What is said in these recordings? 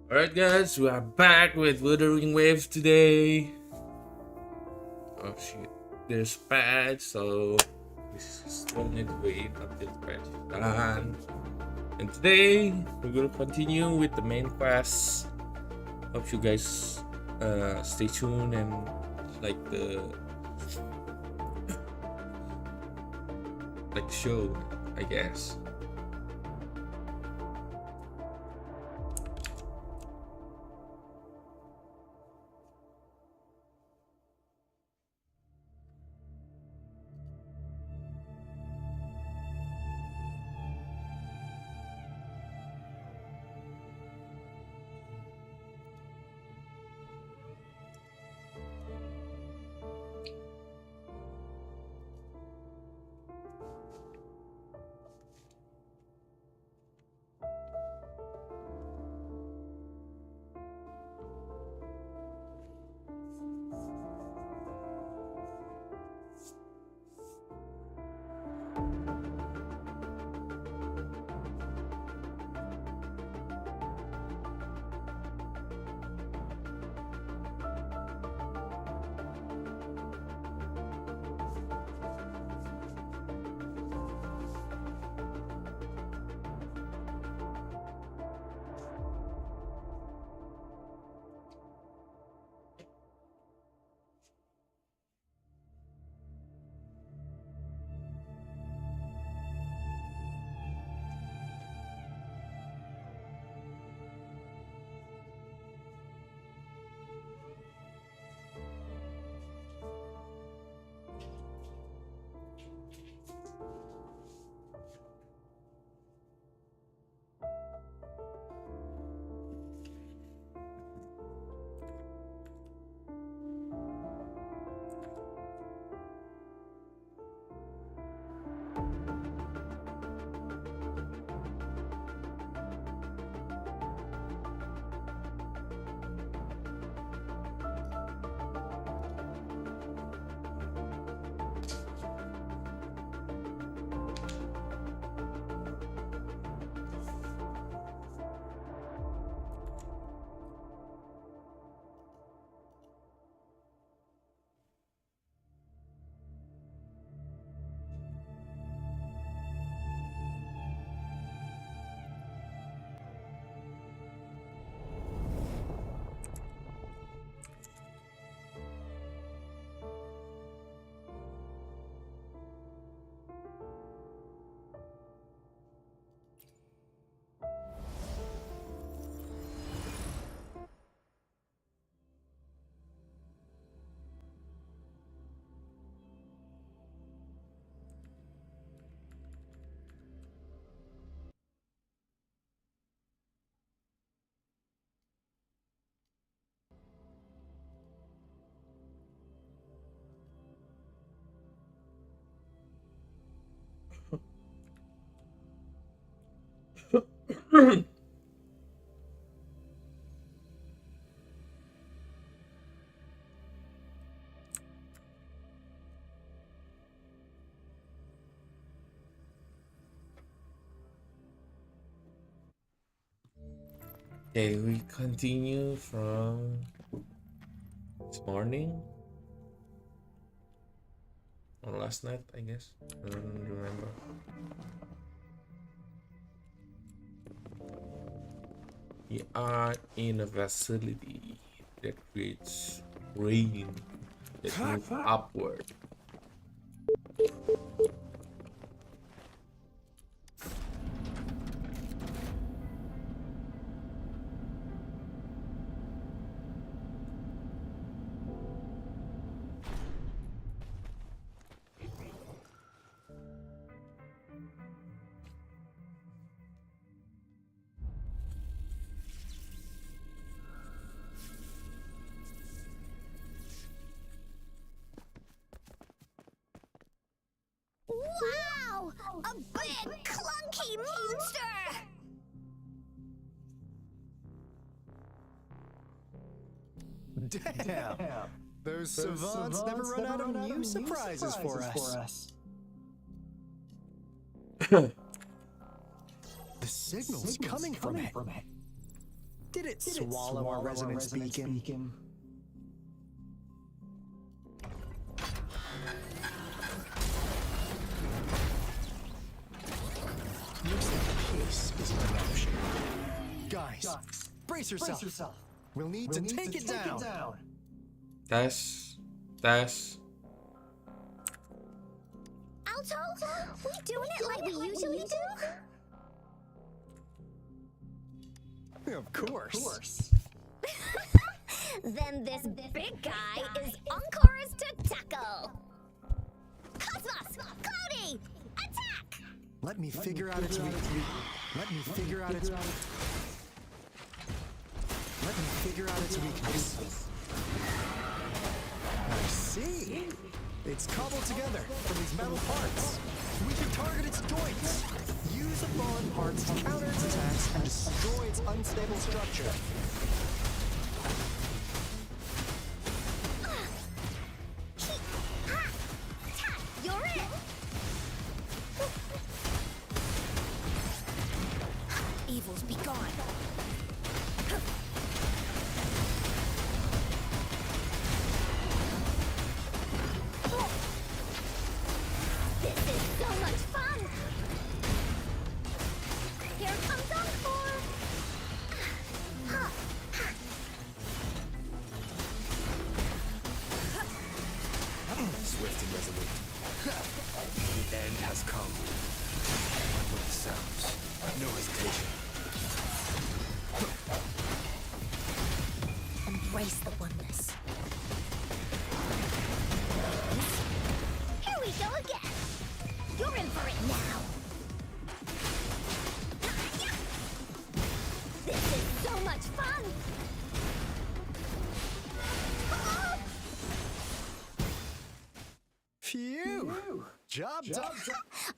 Alright guys, we are back with Wuthering Waves today. Oh shit, there's patch, so we still need to wait until the patch is done. And today we're gonna continue with the main quest. Hope you guys stay tuned and like the show, I guess. Okay, we continue from this morning or last night, I guess. I don't remember. We are in a facility that creates rain. Let's move upward. Wow! A big, clunky monster! Damn! Those savants never run out of new surprises for us. The signal's coming from it. Did it swallow our resonance beacon? Looks like peace is an option. Guys, brace yourself. We'll need to take it down. Test. Alto, we doing it like we usually do? Of course. Then this big guy is Encore's to tackle. Cosmos, Cloudy, attack! Let me figure out its weakness. I see. It's cobbled together from these metal parts. We can target its joints. Use the fallen parts to counter its attacks and destroy its unstable structure. You're it! Evils be gone. This is so much fun! Here comes Encore! Swift and resolute. The end has come. One with the sounds. No hesitation. Embrace the oneness. Here we go again. You're in for it now. This is so much fun. Phew! Job done.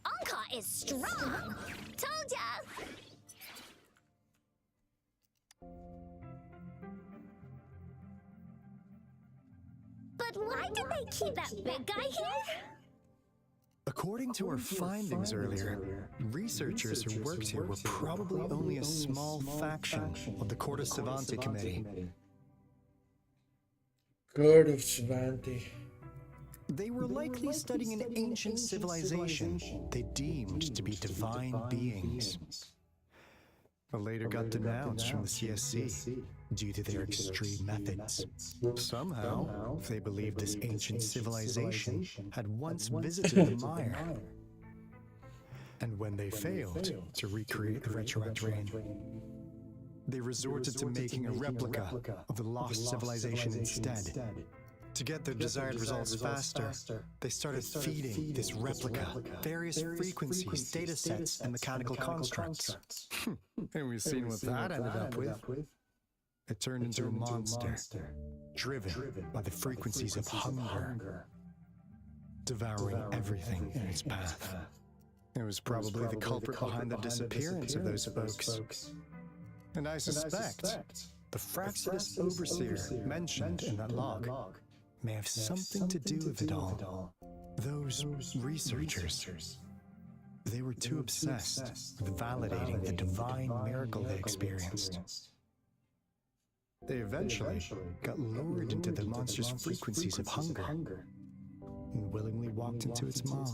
Anka is strong. Told ya. But why did they keep that big guy here? According to our findings earlier, researchers who worked here were probably only a small faction of the Court of Savante Committee. God of Savante. They were likely studying an ancient civilization they deemed to be divine beings, but later got denounced from the CSC due to their extreme methods. Somehow, they believed this ancient civilization had once visited the mire, and when they failed to recreate the retroact rain, they resorted to making a replica of the lost civilization instead. To get their desired results faster, they started feeding this replica various frequencies, data sets, and mechanical constructs. And we've seen what that ended up with. It turned into a monster, driven by the frequencies of hunger, devouring everything in its path. It was probably the culprit behind the disappearance of those folks. And I suspect the Fraxidus Overseer mentioned in that log may have something to do with it all. Those researchers, they were too obsessed with validating the divine miracle they experienced. They eventually got lured into the monster's frequencies of hunger and willingly walked into its maw.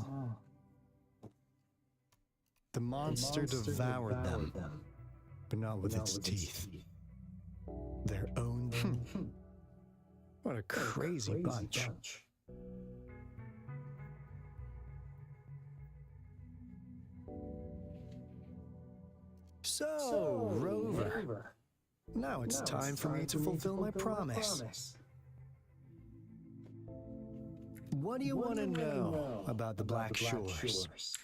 The monster devoured them, but not with its teeth. Their own. What a crazy bunch. So, Rover, now it's time for me to fulfill my promise. What do you want to know about the Black Shores?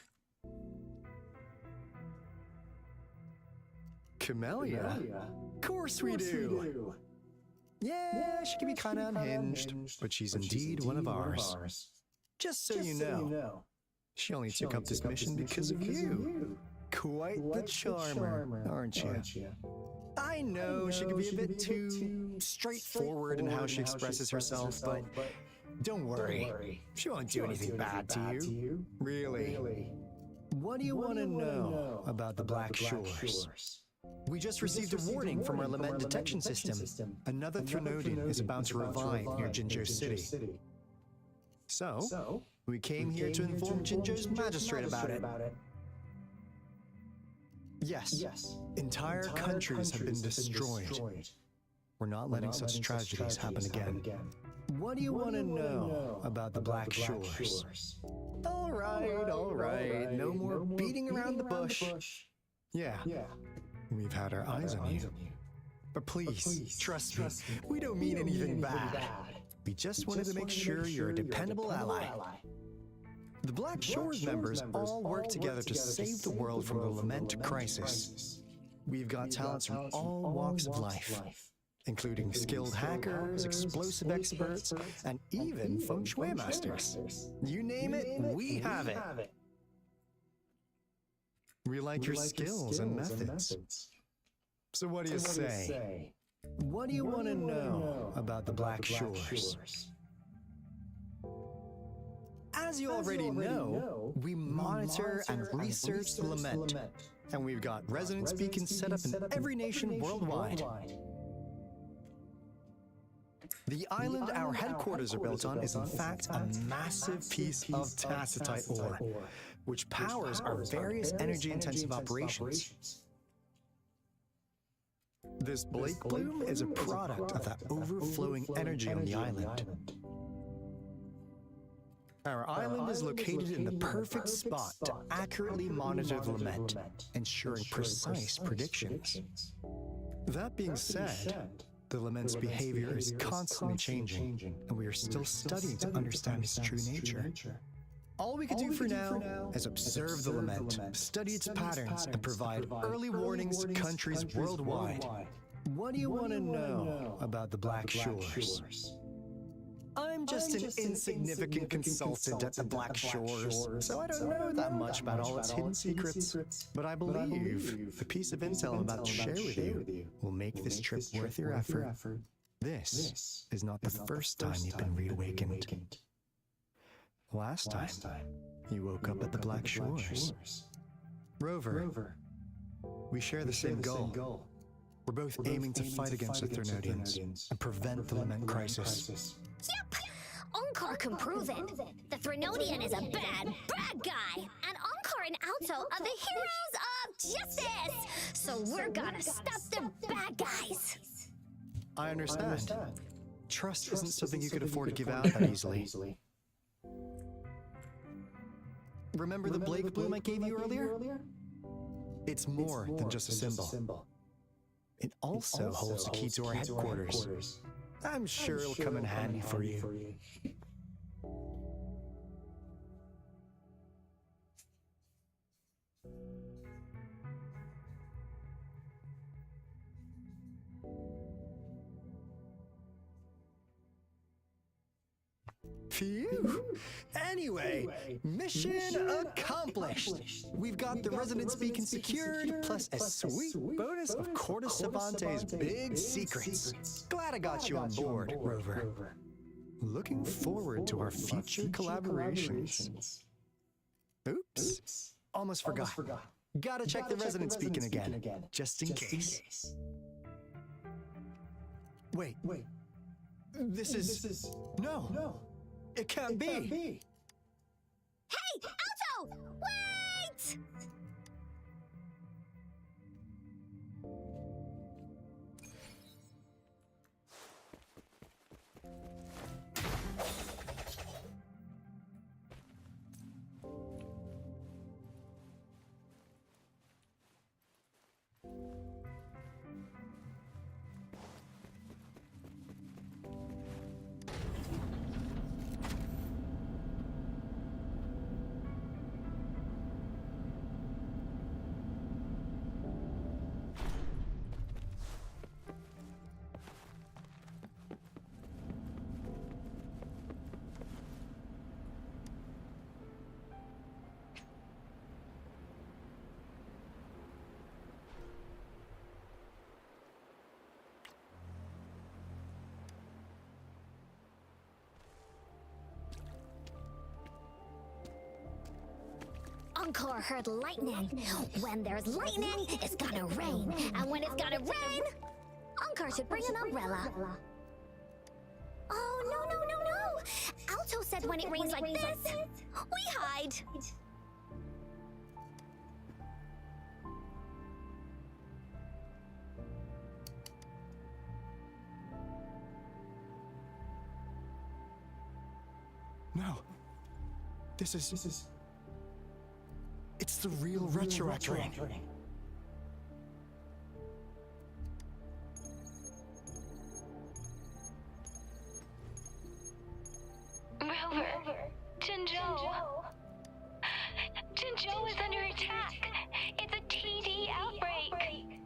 Camellia? Of course we do. Yeah, she can be kind of unhinged, but she's indeed one of ours. Just so you know, she only took up this mission because of you. Quite the charmer, aren't you? I know she can be a bit too straightforward in how she expresses herself, but don't worry. She won't do anything bad to you. Really. What do you want to know about the Black Shores? We just received a warning from our lament detection system. Another Threnodian is about to revive near Jinzhou City. So, we came here to inform Jinzhou's magistrate about it. Yes, entire countries have been destroyed. We're not letting such tragedies happen again. What do you want to know about the Black Shores? All right. No more beating around the bush. Yeah, we've had our eyes on you. But please, trust me, we don't mean anything bad. We just wanted to make sure you're a dependable ally. The Black Shores members all work together to save the world from the lament crisis. We've got talents from all walks of life, including skilled hackers, explosive experts, and even feng shui masters. You name it, we have it. We like your skills and methods. So what do you say? What do you want to know about the Black Shores? As you already know, we monitor and research the lament, and we've got resonance beacons set up in every nation worldwide. The island our headquarters are built on is in fact a massive piece of tacitite ore, which powers our various energy-intensive operations. This Blake Bloom is a product of that overflowing energy on the island. Our island is located in the perfect spot to accurately monitor the lament, ensuring precise predictions. That being said, the lament's behavior is constantly changing, and we are still studying to understand its true nature. All we can do for now is observe the lament, study its patterns, and provide early warnings to countries worldwide. What do you want to know about the Black Shores? I'm just an insignificant consultant at the Black Shores, so I don't know that much about all its hidden secrets. But I believe the piece of intel I'm about to share with you will make this trip worth your effort. This is not the first time you've been reawakened. Last time, you woke up at the Black Shores. Rover, we share the same goal. We're both aiming to fight against the Threnodians and prevent the lament crisis. Yep! Encore can prove it. The Threnodian is a bad guy. And Encore and Alto are the heroes of justice. So we're gonna stop the bad guys. I understand. Trust isn't something you could afford to give out that easily. Remember the Blake Bloom I gave you earlier? It's more than just a symbol. It also holds the key to our headquarters. I'm sure it'll come in handy for you. Phew! Anyway, mission accomplished! We've got the resonance beacon secured, plus a sweet bonus of Cortes Cervantes' big secrets. Glad I got you on board, Rover. Looking forward to our future collaborations. Oops, almost forgot. Gotta check the resonance beacon again, just in case. Wait. This is... No. It can't be. Hey, Alto! Wait! Encore heard lightning. When there's lightning, it's gonna rain. And when it's gonna rain, Encore should bring an umbrella. Oh, no. Alto said when it rains like this, we hide. No. This is... It's the real retroact ring. Rover, Jinzhou. Jinzhou is under attack. It's a TD outbreak.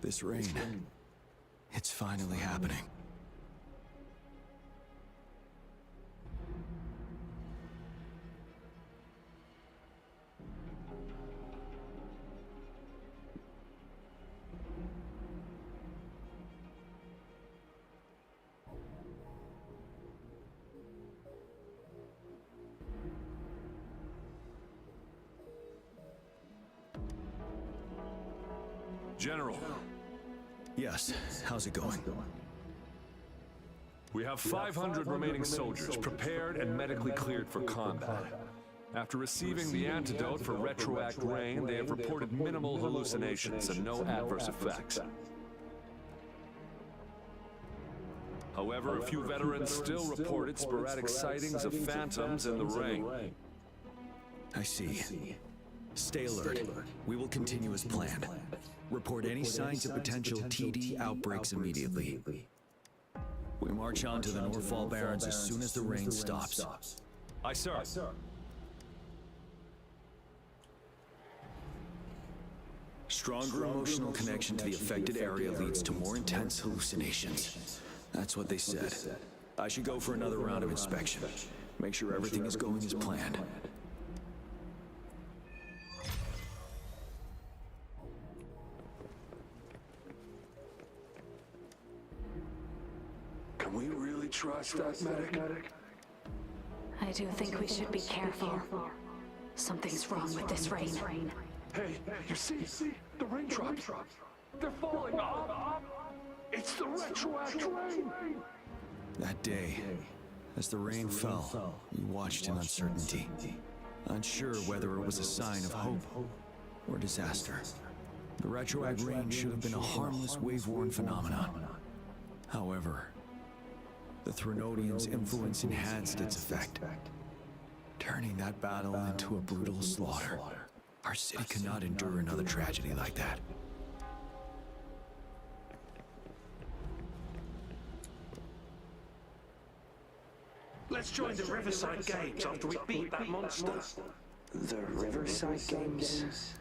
This rain, it's finally happening. General, Yes, how's it going? we have 500 remaining soldiers prepared and medically cleared for combat. After receiving the antidote for retroact rain, they have reported minimal hallucinations and no adverse effects. However, a few veterans still reported sporadic sightings of phantoms in the ring. I see. Stay alert. We will continue as planned. Report any signs of potential TD outbreaks immediately. We march on to the Norfall Barrens as soon as the rain stops. Aye, sir. Stronger emotional connection to the affected area leads to more intense hallucinations. That's what they said. I should go for another round of inspection. Make sure everything is going as planned. Can we really trust that medic? I do think we should be careful. Something's wrong with this rain. Hey, you see? The raindrops. They're falling off. It's the retroact rain. That day, as the rain fell, we watched in uncertainty, unsure whether it was a sign of hope or disaster. The retroact rain should have been a harmless wave-worn phenomenon. However, the Threnodians' influence enhanced its effect, turning that battle into a brutal slaughter. Our city cannot endure another tragedy like that. Let's join the Riverside Games after we beat that monster. The Riverside Games?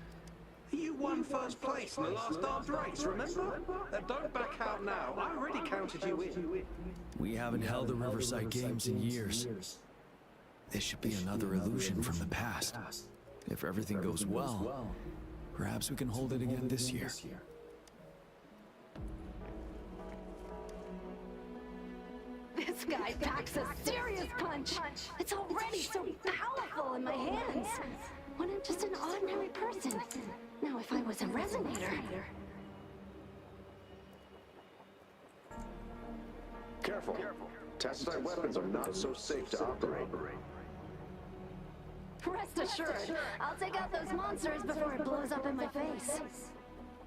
You won first place in the last armed race, remember? Don't back out now. I already counted you in. We haven't held the Riverside Games in years. This should be another illusion from the past. If everything goes well, perhaps we can hold it again this year. This guy packs a serious punch. It's already so powerful in my hands. When I'm just an ordinary person. Now if I was a resonator. Careful. Tacitite weapons are not so safe to operate. Rest assured, I'll take out those monsters before it blows up in my face.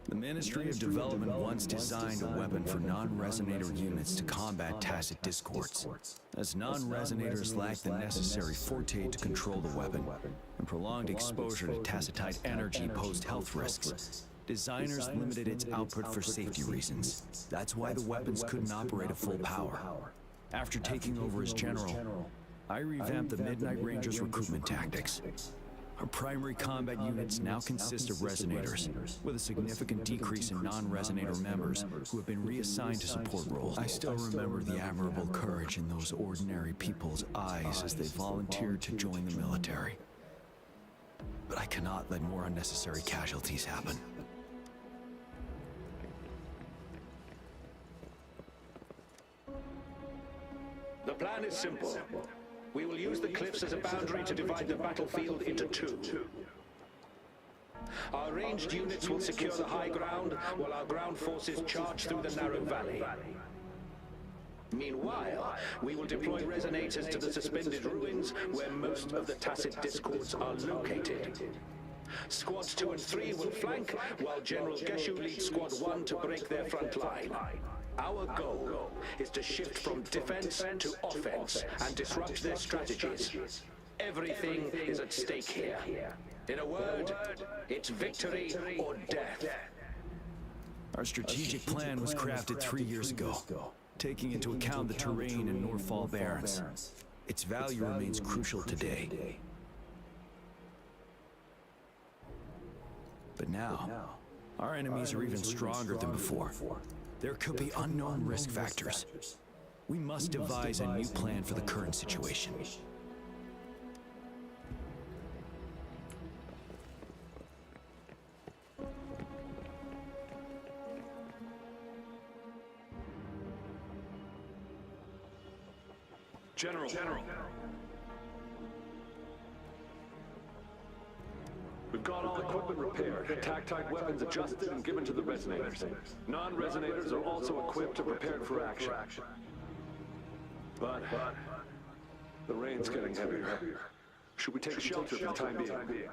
The Ministry of Development once designed a weapon for non-resonator units to combat tacit discords, as non-resonators lack the necessary forte to control the weapon, and prolonged exposure to tacitite energy posed health risks. Designers limited its output for safety reasons. That's why the weapons couldn't operate at full power. After taking over as general, I revamped the Midnight Rangers' recruitment tactics. Our primary combat units now consist of resonators, with a significant decrease in non-resonator members who have been reassigned to support roles. I still remember the admirable courage in those ordinary people's eyes as they volunteered to join the military. But I cannot let more unnecessary casualties happen. The plan is simple. We will use the cliffs as a boundary to divide the battlefield into two. Our ranged units will secure the high ground, while our ground forces charge through the narrow valley. Meanwhile, we will deploy resonators to the suspended ruins where most of the tacit discords are located. Squads 2 and 3 will flank, while General Geshu leads Squad 1 to break their front line. Our goal is to shift from defense to offense and disrupt their strategies. Everything is at stake here. In a word, it's victory or death. Our strategic plan was crafted 3 years ago, taking into account the terrain in Norfall Barrens. Its value remains crucial today. But now, our enemies are even stronger than before. There could be unknown risk factors. We must devise a new plan for the current situation. General. We've got all equipment repaired, attack-type weapons adjusted and given to the resonators. Non-resonators are also equipped and prepared for action. But the rain's getting heavier. Should we take shelter for the time being?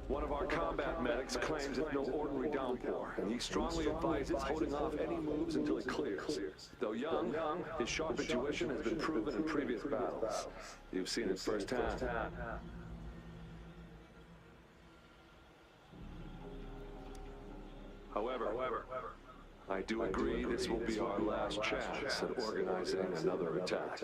One of our combat medics claims it's no ordinary downpour, and he strongly advises holding off any moves until it clears. Though young, his sharp intuition has been proven in previous battles. You've seen it firsthand. However, I do agree this will be our last chance at organizing another attack.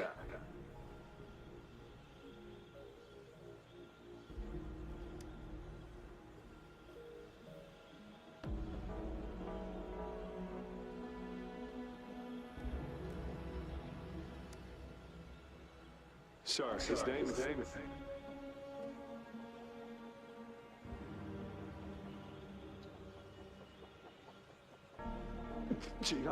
Sir, his name is... Gian.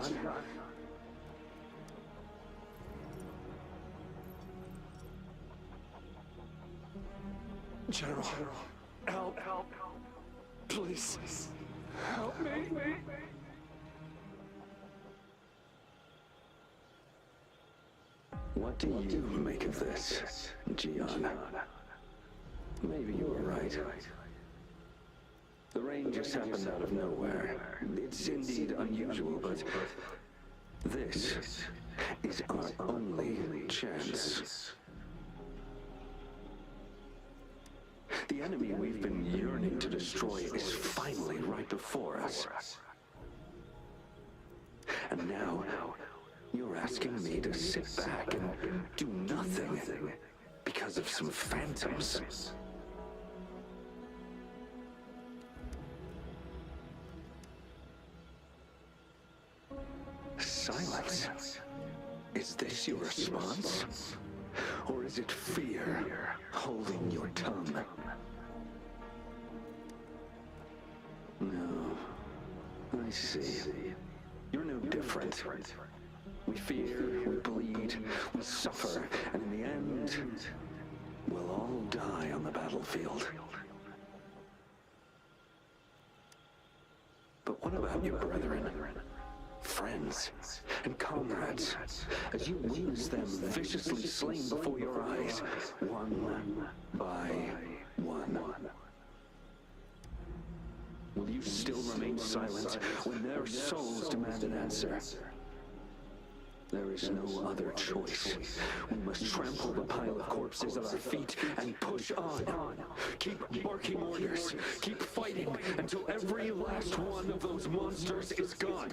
General, help. Please, help me. What do you make of this, Gian? Maybe you were right. The rain just happened out of nowhere. It's indeed unusual, but this is our only chance. The enemy we've been yearning to destroy is finally right before us. And now, you're asking me to sit back and do nothing because of some phantoms. Silence. Is this your response? Or is it fear holding your tongue? No. I see. You're no different. We fear, we bleed, we suffer, and in the end, we'll all die on the battlefield. But what about your brethren? Friends and comrades, as you witness them viciously slain before your eyes, one by one. Will you still remain silent when their souls demand an answer? There is no other choice. We must trample the pile of corpses at our feet and push on. Keep barking orders. Keep fighting until every last one of those monsters is gone.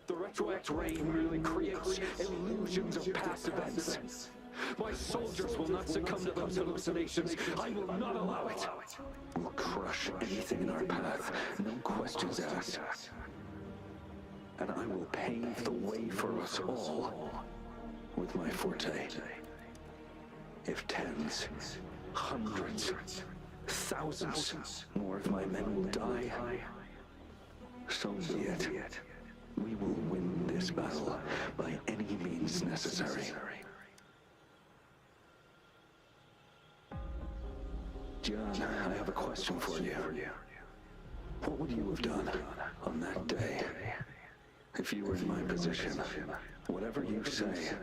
The retroact rain merely creates illusions of past events. My soldiers will not succumb to those hallucinations. I will not allow it. We'll crush anything in our path, no questions asked. And I will pave the way for us all with my forte. If tens, hundreds, thousands more of my men will die, so be it. We will win this battle by any means necessary. John, I have a question for you. What would you have done on that day if you were in my position? Whatever you say,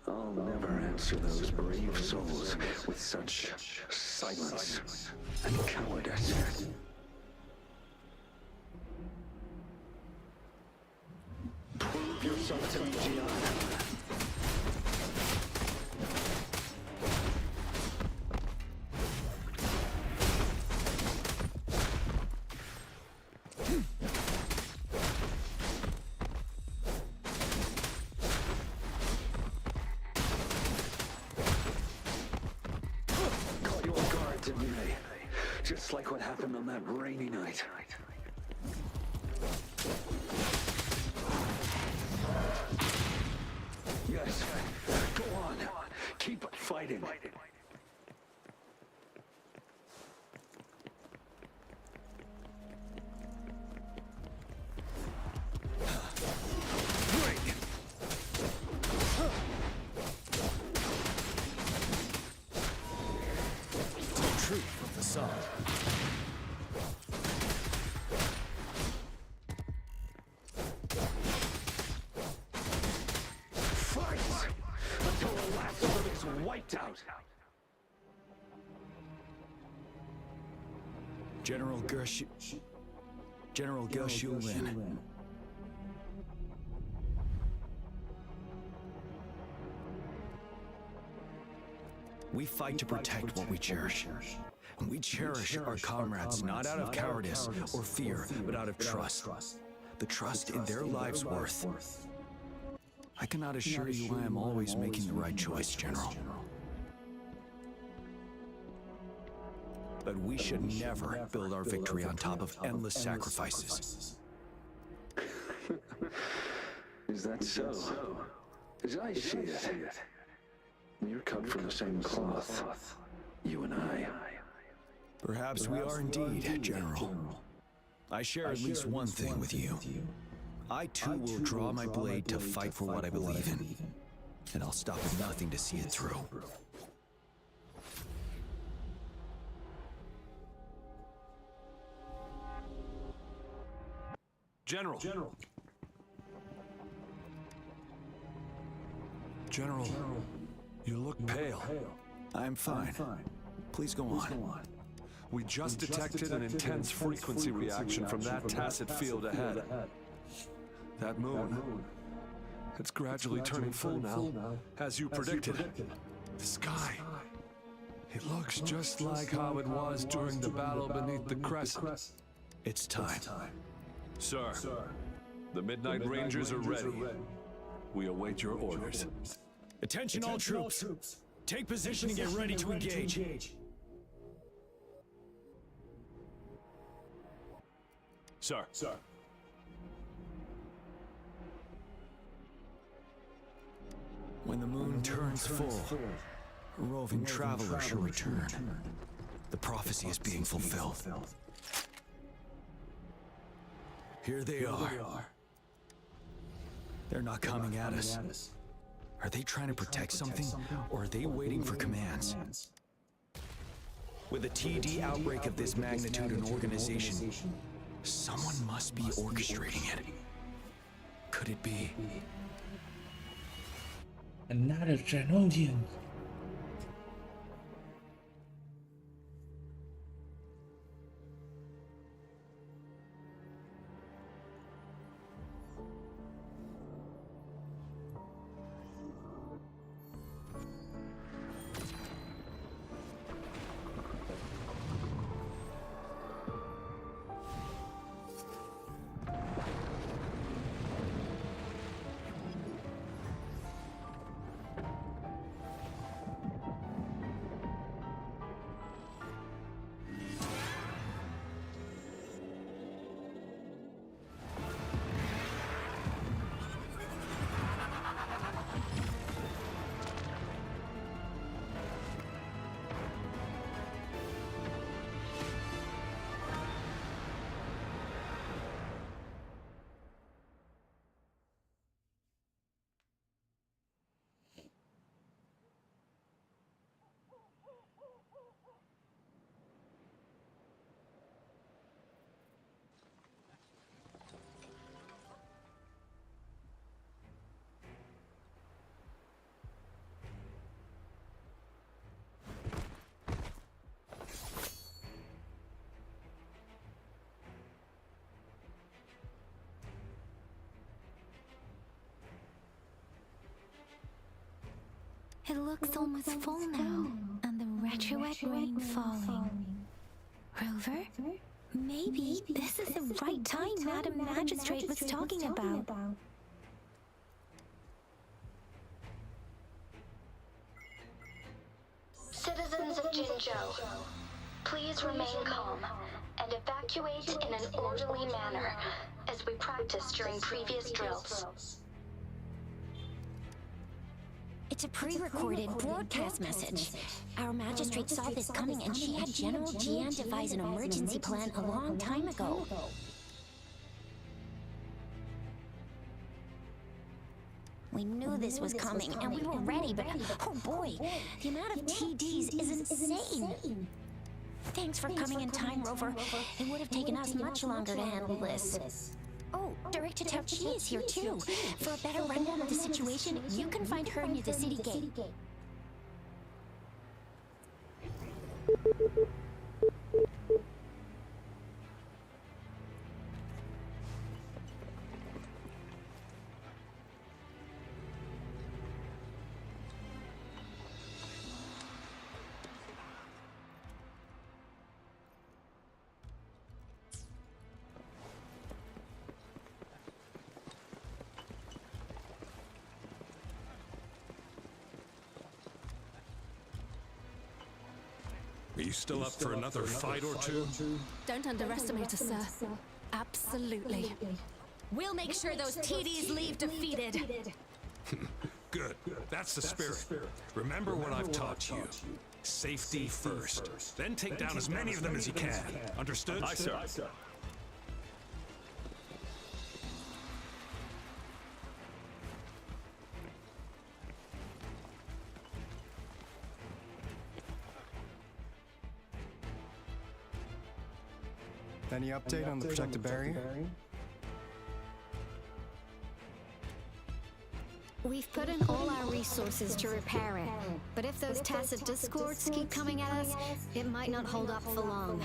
I'll never answer those brave souls with such silence and cowardice. Prove yourself to me, Gian. Caught you off guard, didn't they? Just like what happened on that rainy night. Yes, go on. Keep fighting. Truth of the song. Fight until the last of them is wiped out. General Geshu Lin. We fight to protect what we cherish. And we cherish our comrades not out of cowardice or fear, but out of trust. The trust in their lives' worth. I cannot assure you I am always making the right choice, General. But we should never build our victory on top of endless sacrifices. Is that so? As I see it, you're cut from the same cloth, you and I. Perhaps we are indeed, General. I share at least one thing with you. I too will draw my blade to fight for what I believe in. And I'll stop at nothing to see it through. General. General, you look pale. I'm fine. Please go on. We just detected an intense frequency reaction from that tacit field ahead. That moon. It's gradually turning full now, as you predicted. The sky. It looks just like how it was during the battle beneath the crescent. It's time. Sir, the Midnight Rangers are ready. We await your orders. Attention all troops. Take position and get ready to engage. Sir. When the moon turns full, a roving traveler shall return. The prophecy is being fulfilled. Here they are. They're not coming at us. Are they trying to protect something, or are they waiting for commands? With a TD outbreak of this magnitude and organization, someone must be orchestrating it. Could it be? Another Genodian. It looks almost full now, and the retroactive rain falling. Rover? Maybe this is the right time Madam Magistrate was talking about. Citizens of Jinzhou, please remain calm and evacuate in an orderly manner as we practiced during previous drills. It's a pre-recorded broadcast message. Our magistrate saw this coming and she had General Jian devise an emergency plan a long time ago. We knew this was coming and we were ready, but oh boy, the amount of TDs is insane. Thanks for coming in time, Rover. It would have taken us much longer to handle this. Oh, Director Tao Chi is here too. For a better rundown of the situation, you can find her near the city gate. Are you still up for another fight or two? Don't underestimate us, sir. Absolutely. We'll make sure those TDs leave defeated. Good. That's the spirit. Remember what I've taught you. Safety first. Then take down as many of them as you can. Understood? Aye, sir. Any update on the protective barrier? We've put in all our resources to repair it, but if those tacit discords keep coming at us, it might not hold up for long.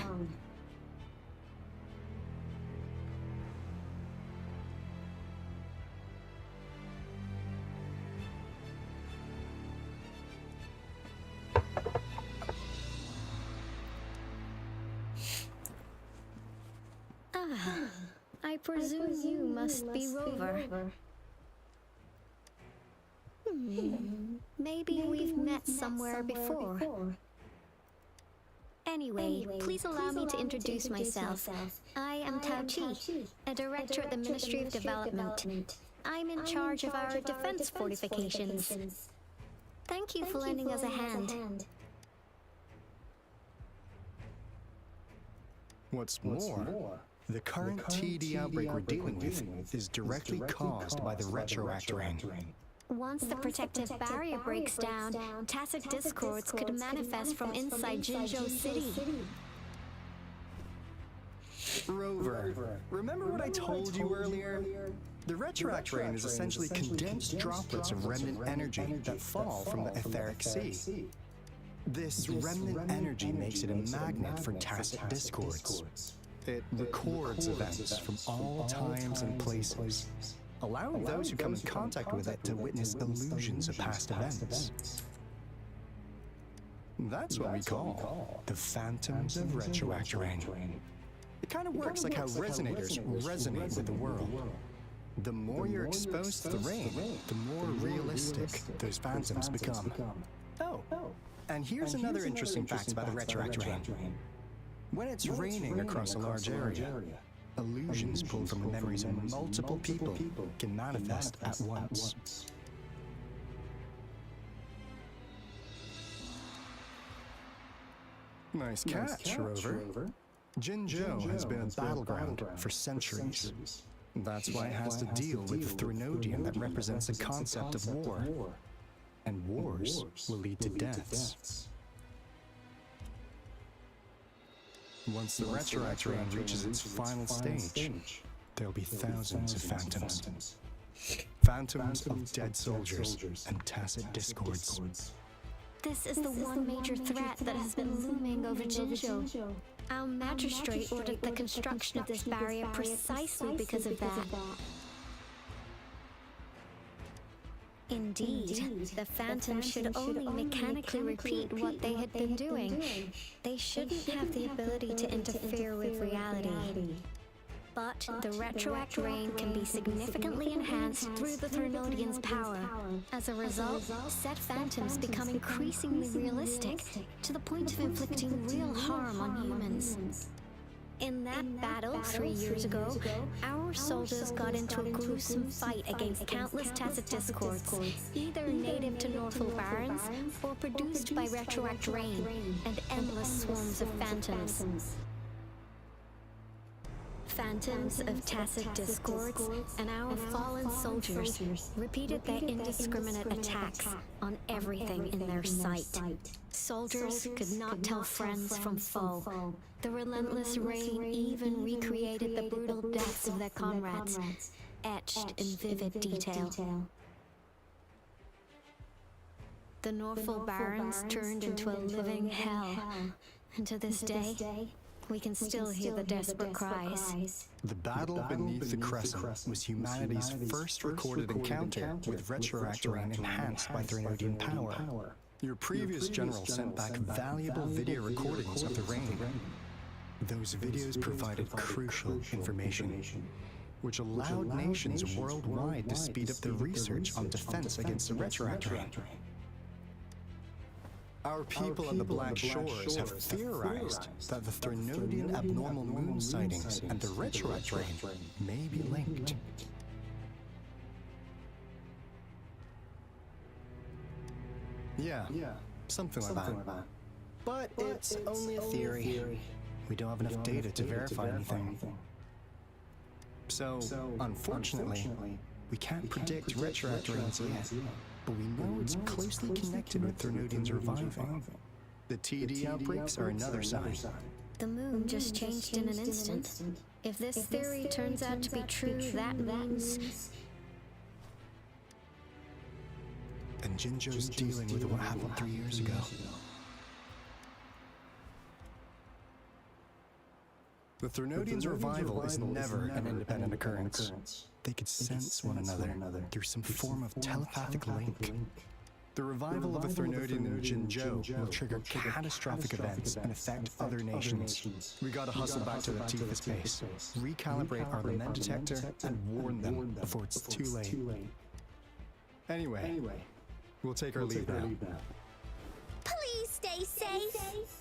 I presume you must be Rover. Maybe we've met somewhere before. Anyway, please allow me to introduce myself. I am Tao Chi, a director at the Ministry of Development. I'm in charge of our defense fortifications. Thank you for lending us a hand. What's more, the current TD outbreak we're dealing with is directly caused by the retroact rain. Once the protective barrier breaks down, tacit discords could manifest from inside Jinzhou City. Rover, remember what I told you earlier? The retroact rain is essentially condensed droplets of remnant energy that fall from the etheric sea. This remnant energy makes it a magnet for tacit discords. It records events from all times and places, allowing those who come in contact with it to witness illusions of past events. That's what we call the phantoms of retroact rain. It kind of works like how resonators resonate with the world. The more you're exposed to the rain, the more realistic those phantoms become. Oh, and here's another interesting fact about the retroact rain. When it's raining across a large area, illusions pulled from the memories of multiple people can manifest at once. Nice catch, Rover. Jinzhou has been a battleground for centuries. That's why it has to deal with the Threnodium that represents the concept of war. And wars will lead to deaths. Once the retroact rain reaches its final stage, there'll be thousands of phantoms. Phantoms of dead soldiers and tacit discords. This is the one major threat that has been looming over Jinzhou. Our magistrate ordered the construction of this barrier precisely because of that. Indeed, the Phantoms should only mechanically repeat what they had been doing. They shouldn't have the ability to interfere with reality. But the retroact rain can be significantly enhanced through the Threnodian's power. As a result, said Phantoms become increasingly realistic, to the point of inflicting real harm on humans. In that battle 3 years ago, our soldiers got into a gruesome fight against countless Tacit Discords, either native to Northal Barrens or produced by retroact rain and endless swarms of phantoms. Phantoms of Tacit Discords and our fallen soldiers repeated their indiscriminate attacks on everything in their sight. Soldiers could not tell friends from foe. The relentless rain even recreated the brutal deaths of their comrades, etched in vivid detail. The Northal Barrens turned into a living hell, and to this day, we can still hear the desperate cries. The battle beneath the Crescent was humanity's first recorded encounter with retroact rain enhanced by Threnodian power. Your previous general sent back valuable video recordings of the rain. Those videos provided crucial information, which allowed nations worldwide to speed up their research on defense against the retroact rain. Our people on the Black Shores have theorized that the Threnodian abnormal moon sightings and the retroact rain may be linked. Yeah, something like that. But it's only a theory. We don't have enough data to verify anything. So, unfortunately, we can't predict retroact rains yet. But we know it's closely connected with Threnodians reviving. The TD outbreaks are another sign. The moon just changed in an instant. If this theory turns out to be true, that means... And Jinzhou's dealing with what happened 3 years ago. The Threnodians' revival is never an independent occurrence. They could sense one another through some form of telepathic link. The revival of a Threnodian in Jinzhou will trigger catastrophic events and affect other nations. We gotta hustle back to the Tethys base, recalibrate our lament detector, and warn them before it's too late. Anyway, we'll take our leave now. Please stay safe.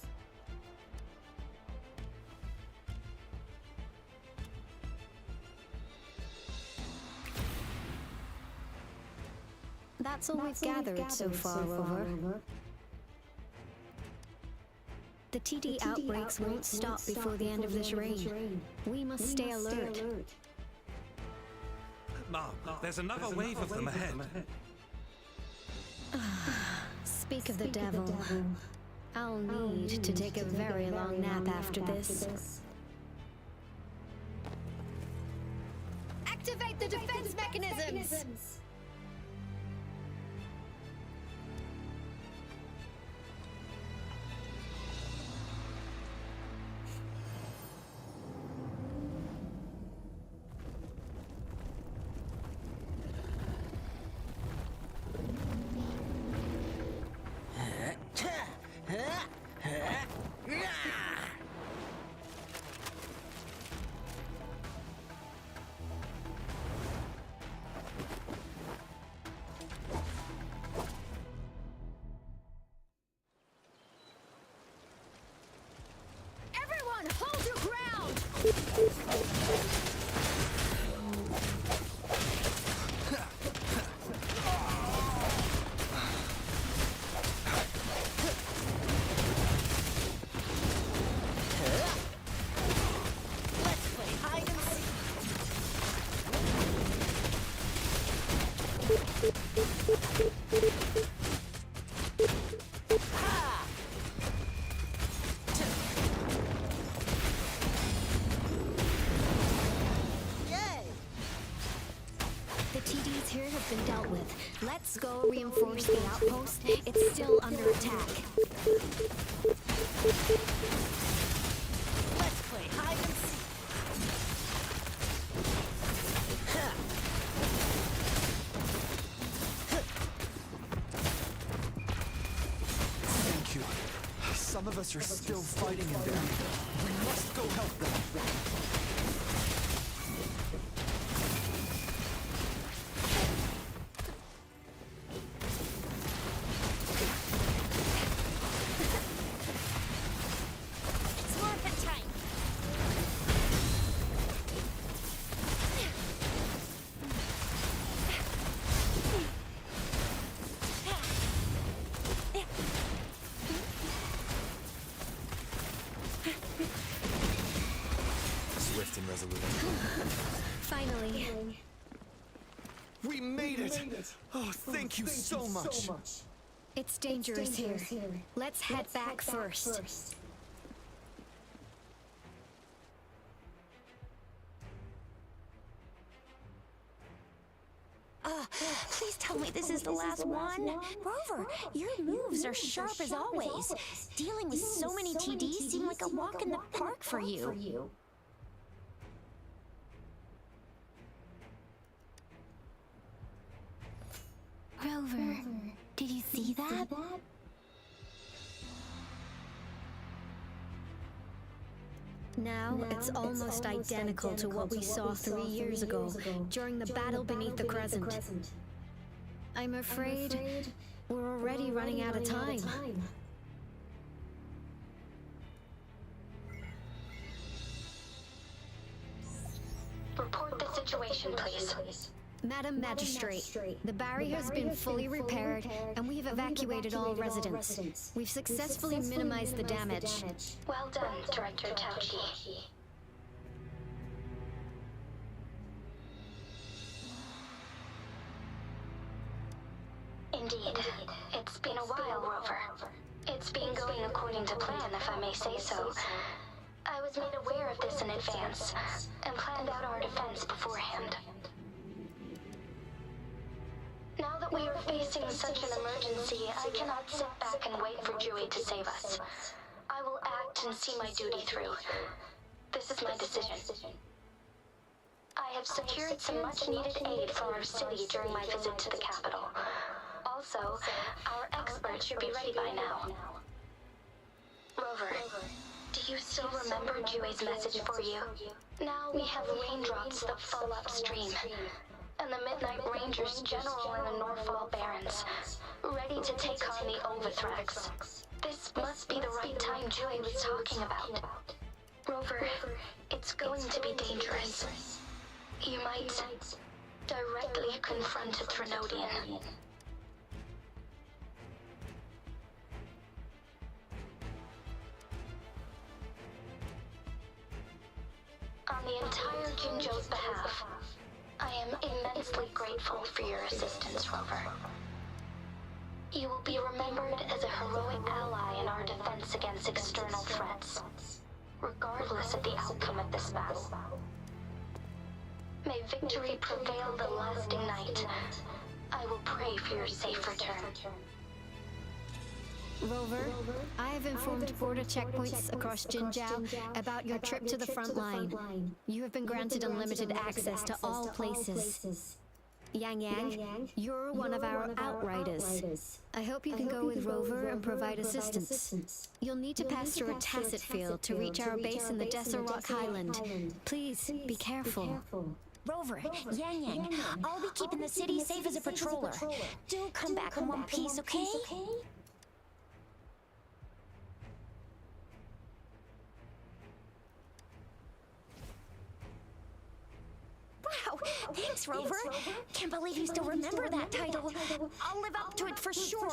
That's all we've gathered so far, Rover. The TD outbreaks won't stop before the end of this rain. We must stay alert. Mom, there's another wave of them ahead. Speak of the devil. I'll need to take a very long nap after this. Activate the defense mechanisms! Hold your ground! Let's play hide and seek. Been dealt with. Let's go reinforce the outpost. It's still under attack. Let's play hide and seek. of us are still fighting in there. We must go help them. Swift and resolute. Finally. We made it! Oh, thank you so much. It's dangerous here. Let's head back first. Please tell me this is the last one. Rover, your moves are sharp as always. Dealing with so many TDs seemed like a walk in the park for you. Rover, did you see that? Now it's almost identical to what we saw 3 years ago during the battle beneath the crescent. I'm afraid we're already running out of time. Report the situation, please. Madam Magistrate, the barrier has been fully repaired and we have evacuated all residents. We've successfully minimized the damage. Well done, Director Tauchi. Indeed. It's been a while, Rover. It's been going according to plan, if I may say so. I was made aware of this in advance and planned out our defense beforehand. Now that we are facing such an emergency, I cannot sit back and wait for Dewey to save us. I will act and see my duty through. This is my decision. I have secured some much-needed aid for our city during my visit to the capital. Also, our experts should be ready by now. Rover, do you still remember Dewey's message for you? Now we have raindrops that fall upstream, and the Midnight Rangers General in the Northfall Barrens, ready to take on the Overthrax. This must be the right time Dewey was talking about. Rover, it's going to be dangerous. You might directly confront a Trinodian. On the entire Jinjo's behalf, I am immensely grateful for your assistance, Rover. You will be remembered as a heroic ally in our defense against external threats, regardless of the outcome of this battle. May victory prevail the lasting night. I will pray for your safe return. Rover, I have informed border checkpoints across Jinjiao about your trip to the front line. You have been granted unlimited access to all places. Yang Yang, you're one of our outriders. I hope you can go with Rover and provide assistance. You'll need to pass through a tacit field to reach our base in the Desert Rock Highland. Please, be careful. Rover, Yang Yang, I'll be keeping the city safe as a patroller. Do come back in one piece, okay? Wow, thanks, Rover. Can't believe you still remember that title. I'll live up to it for sure.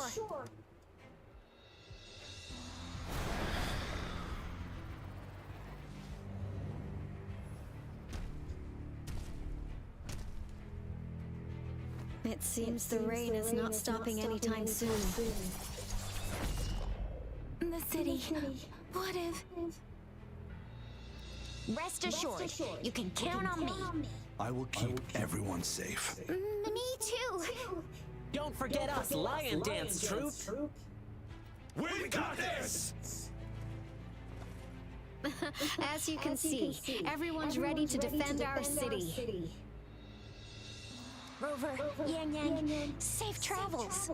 It seems the rain is not stopping anytime soon. The city. What if... Rest assured, you can count on me. I will keep everyone safe. Me too. Don't forget us, Lion Dance Troupe. We got this! As you can see, everyone's ready to defend our city. Rover, Yang Yang, safe travels.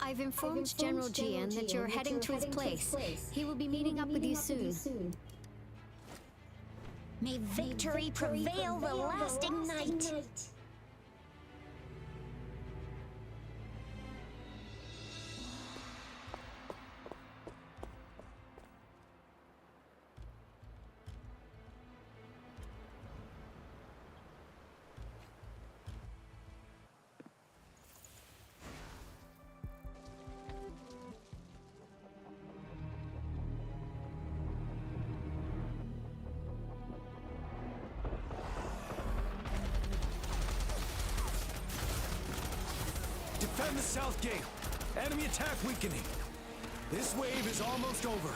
I've informed General Jian that you're heading to his place. He will be meeting up with you soon. May victory prevail the lasting night. Defend the south gate. Enemy attack weakening. This wave is almost over.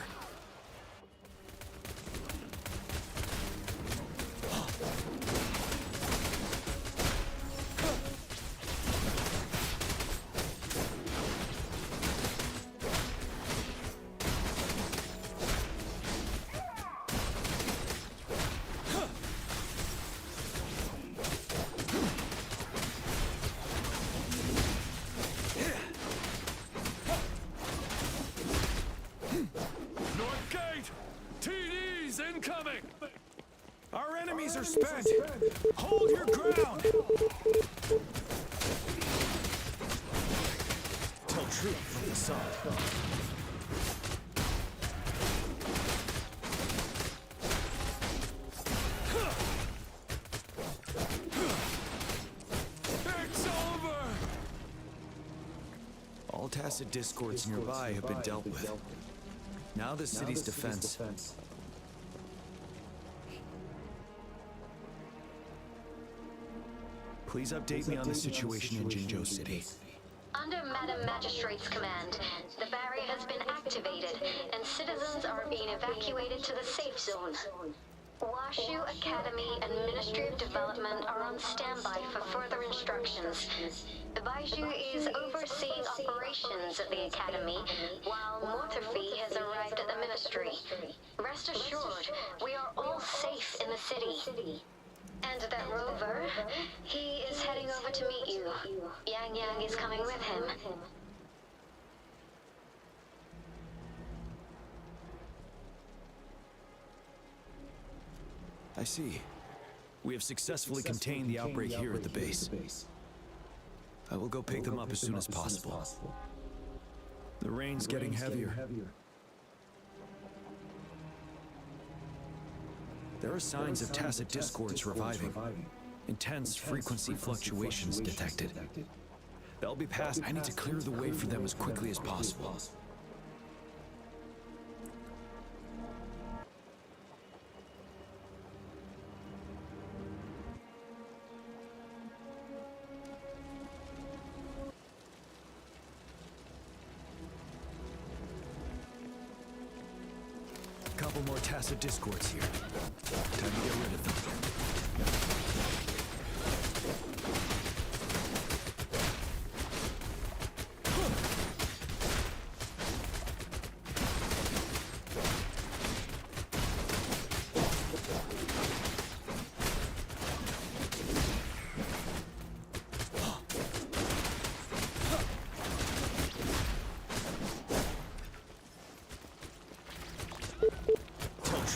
Incoming! Our enemies are spent! Hold your ground! Tell truth from the sun. It's over! All tacit discords nearby have been dealt with. Now the city's defense. Please update me on the situation in Jinzhou City. Under Madam Magistrate's command, the barrier has been activated, and citizens are being evacuated to the safe zone. Washu Academy and Ministry of Development are on standby for further instructions. Baiju is overseeing operations at the Academy, while Mortherfee has arrived at the Ministry. Rest assured, we are all safe in the city. And that rover, he is heading over to meet you. Yang Yang is coming with him. I see. We have successfully contained the outbreak here at the base. I will go pick them up as soon as possible. The rain's getting heavier. There are signs of tacit discords reviving. Intense frequency fluctuations detected. They'll be passed. I need to clear the way for them as quickly as possible. Couple more tacit discords here. Time to get rid of them.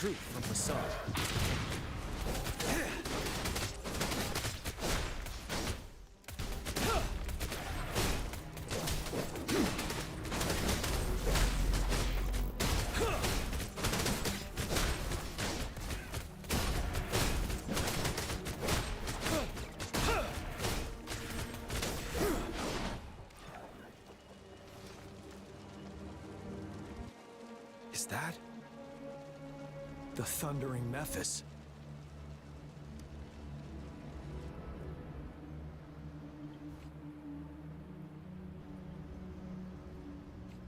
Truth from the sun. Is that the thundering Memphis?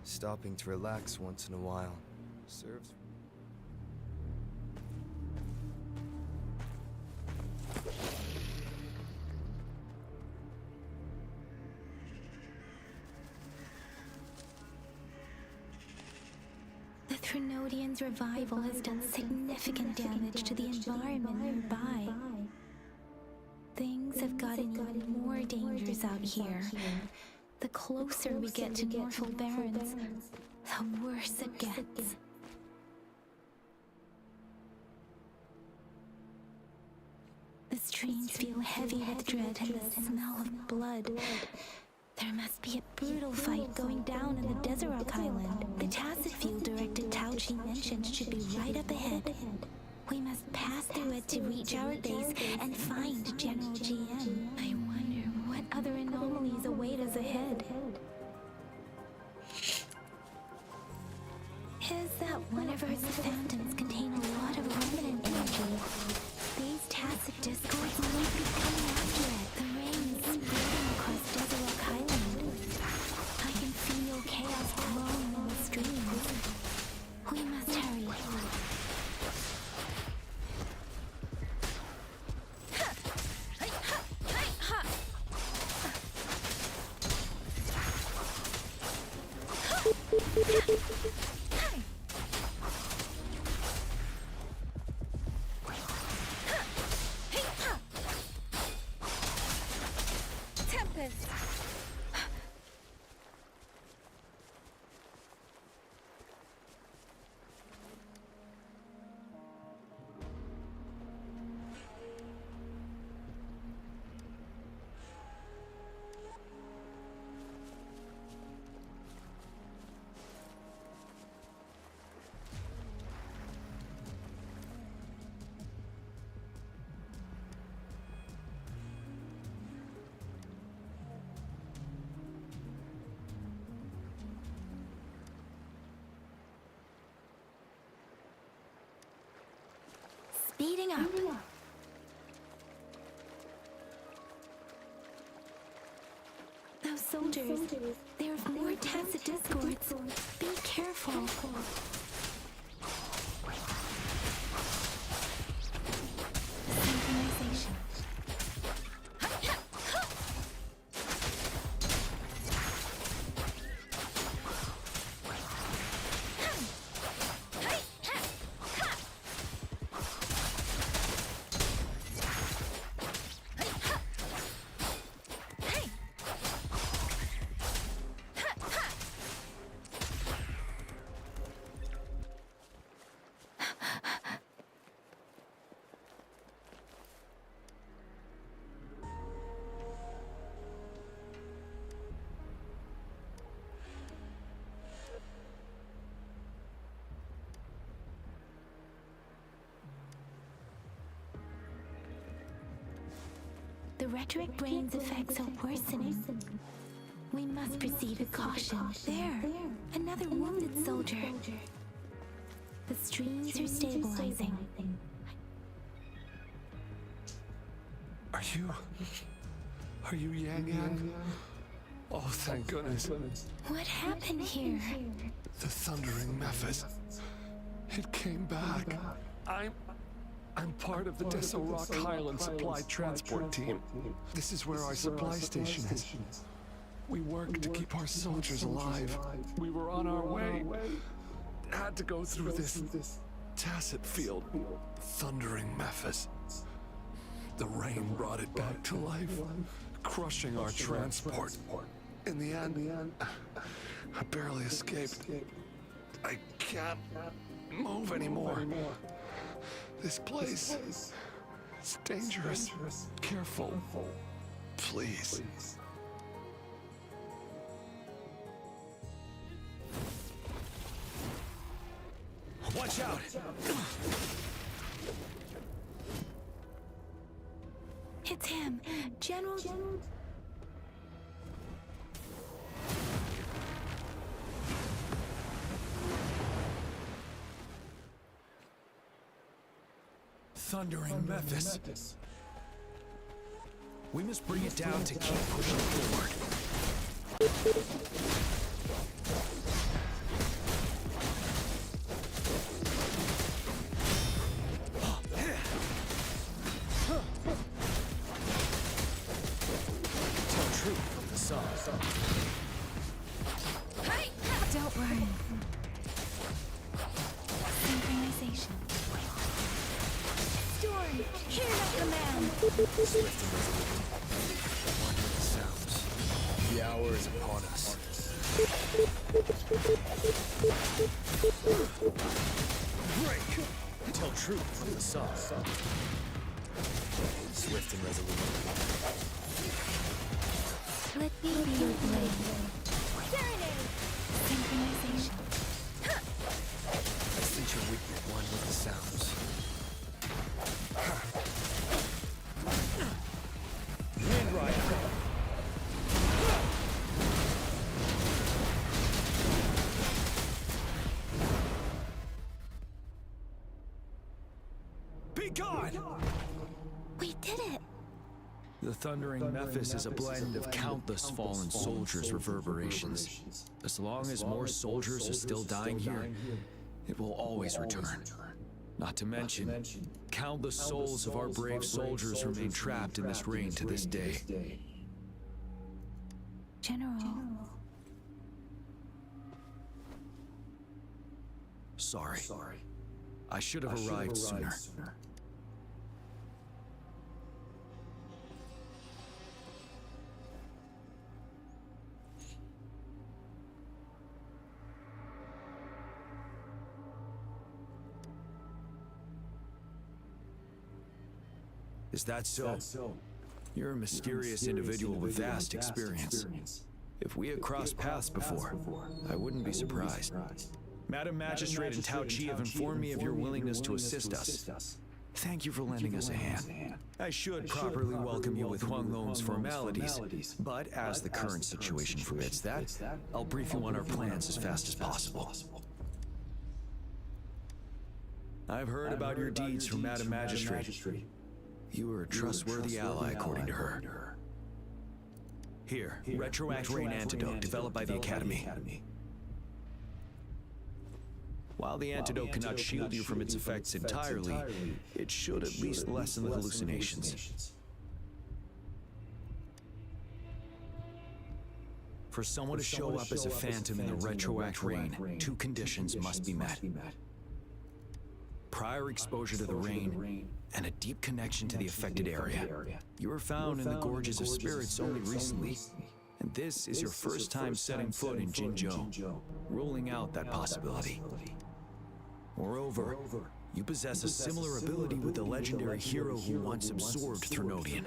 Stopping to relax once in a while serves. The Threnodians' revival has done significant damage to the environment nearby. Things have gotten even more dangerous out here. The closer we get to Norfolk Barrens, the worse it gets. The streams feel heavy with dread and the smell of blood. There must be a brutal fight going down in the Desert Rock Island. The Tacit field director Tauchi mentioned should be right up ahead. We must pass through it to reach our base and find General GM. I wonder what other anomalies await us ahead. Is that one of Earth's phantoms contain a lot of remnant energy? These Tacit discords might be coming after it. The rain is spreading across Desert Rock Island. I can feel chaos growing in the streams. We must hurry. Speeding up. Those soldiers, they're more Tacit discords. Be careful. Synchronization. The rhetoric brain's effects are worsening. We must proceed with caution. There! Another wounded soldier. The streams are stabilizing. Are you Yang Yang? Oh, thank goodness. What happened here? The thundering Memphis. It came back. I'm part of the Deso Rock Highland Supply Transport Team. This is where our supply station is. We work to keep our soldiers alive. We were on our way. Had to go through this Tacit field. Thundering Memphis. The rain brought it back to life, crushing our transport. In the end, I barely escaped. I can't move anymore. This place is dangerous. Careful. Please. Watch out! It's him, General. Thundering Memphis. We must bring it down to keep pushing forward. Tell truth from the sun. Hey! Don't worry. Synchronization. Storm, hear my command. Swift and resolute. Wonder the sounds. The hour is upon us. Break! Tell truth from the soft. Swift and resolute. Let me be your blade. Synchronization. I sense your weakness one with the sounds. Wind Rider. Be gone! We did it! The thundering Memphis is a blend of countless fallen soldiers' reverberations. As long as more soldiers are still dying here, it will always return. Not to mention, countless souls of our brave soldiers remain trapped in this rain to this day. General. Sorry. I should have arrived sooner. Is that so? You're a mysterious individual with vast experience. If we had crossed paths before, I wouldn't be surprised. Madam Magistrate and Tao Chi have informed me of your willingness to assist us. Thank you for lending us a hand. I should properly welcome you with Huang Long's formalities, but as the current situation forbids that, I'll brief you on our plans as fast as possible. I've heard about your deeds from Madam Magistrate. You were a trustworthy ally, according to her. Here, Retroact Rain Antidote, developed by the Academy. While the antidote cannot shield you from its effects entirely, it should at least lessen the hallucinations. For someone to show up as a phantom in the Retroact Rain, two conditions must be met. Prior exposure to the rain, and a deep connection to the affected area. You were found in the Gorges of Spirits only recently, and this is your first time setting foot in Jinzhou, ruling out that possibility. Moreover, you possess a similar ability with the legendary hero who once absorbed Threnodian.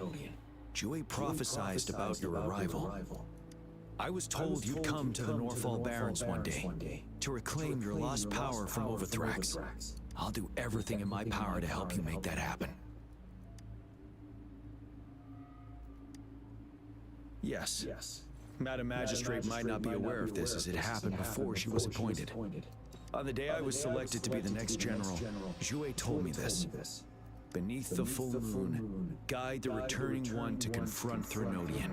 Jue prophesized about your arrival. I was told you'd come to the Norfall Barrens one day to reclaim your lost power from Overthrax. I'll do everything in my power to help you make that happen. Yes. Madam Magistrate might not be aware of this as it happened before she was appointed. On the day I was selected to be the next general, Jue told me this. Beneath the full moon, guide the returning one to confront Threnodian.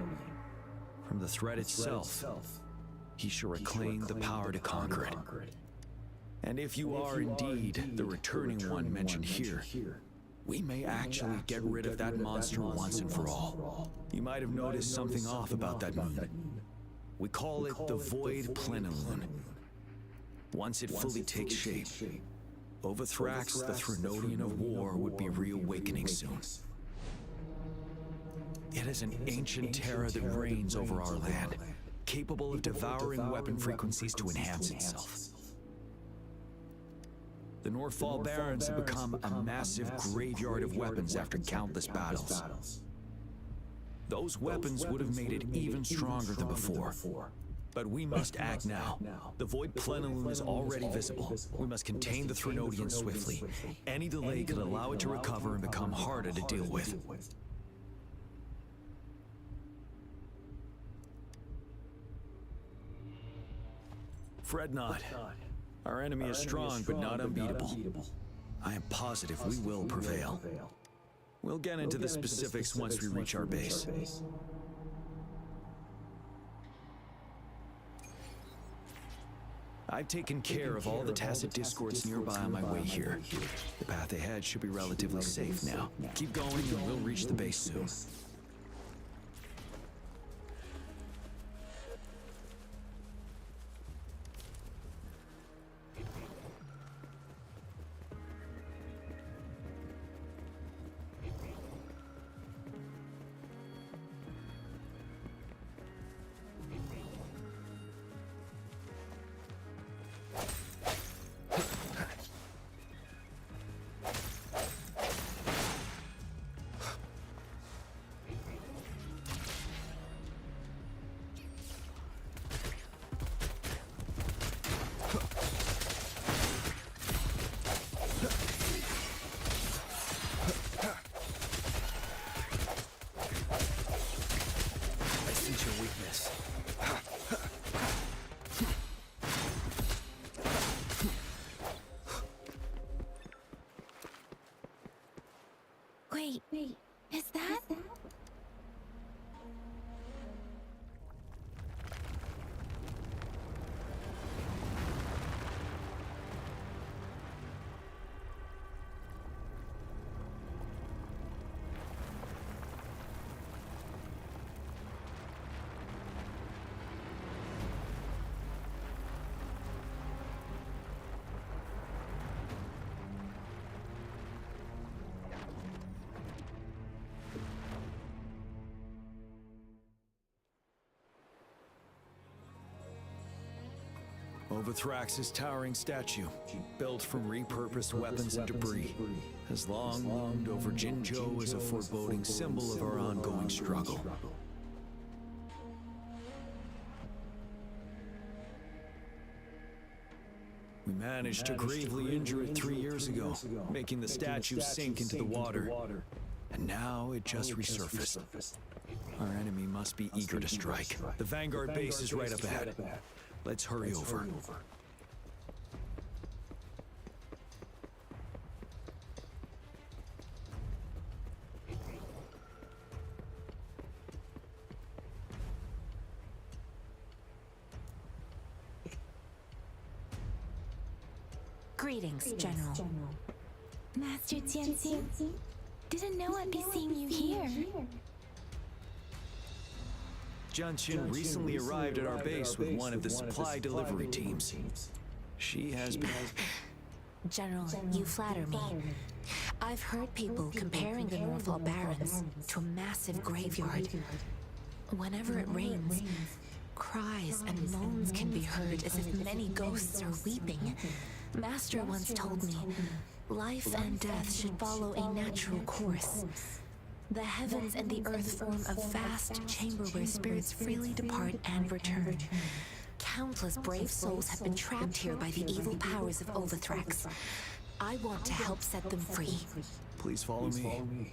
From the threat itself, he shall reclaim the power to conquer it. And if you are indeed the returning one mentioned here, we may actually get rid of that monster once and for all. You might have noticed something off about that moon. We call it the Void Plenilune. Once it fully takes shape, Overthrax, the Threnodian of War, would be reawakening soon. It is an ancient terror that reigns over our land, capable of devouring weapon frequencies to enhance itself. The Norfall Barrens have become a massive graveyard of weapons after countless battles. Those weapons would have made it even stronger than before. But we must act now. The Void Plenilune is already visible. We must contain the Threnodian swiftly. Any delay could allow it to recover and become harder to deal with. Fret not. Our enemy is strong, but not unbeatable. I am positive we will prevail. We'll get into the specifics once we reach our base. I've taken care of all the tacit discords nearby on my way here. The path ahead should be relatively safe now. Keep going and we'll reach the base soon. Wait, is that? Overthrax's towering statue, built from repurposed weapons and debris, has long loomed over Jinzhou as a foreboding symbol of our ongoing struggle. We managed to gravely injure it 3 years ago, making the statue sink into the water. And now it just resurfaced. Our enemy must be eager to strike. The Vanguard base is right up ahead. Let's hurry over. Greetings, General. Master Jianxing, didn't know I'd be seeing you here. Jianqin recently arrived at our base with one of the supply delivery teams. She has been... General, you flatter me. I've heard people comparing the Northall Barrens to a massive graveyard. Whenever it rains, cries and moans can be heard as if many ghosts are weeping. Master once told me, life and death should follow a natural course. The heavens and the earth form a vast chamber where spirits freely depart and return. Countless brave souls have been trapped here by the evil powers of Overthrax. I want to help set them free. Please follow me.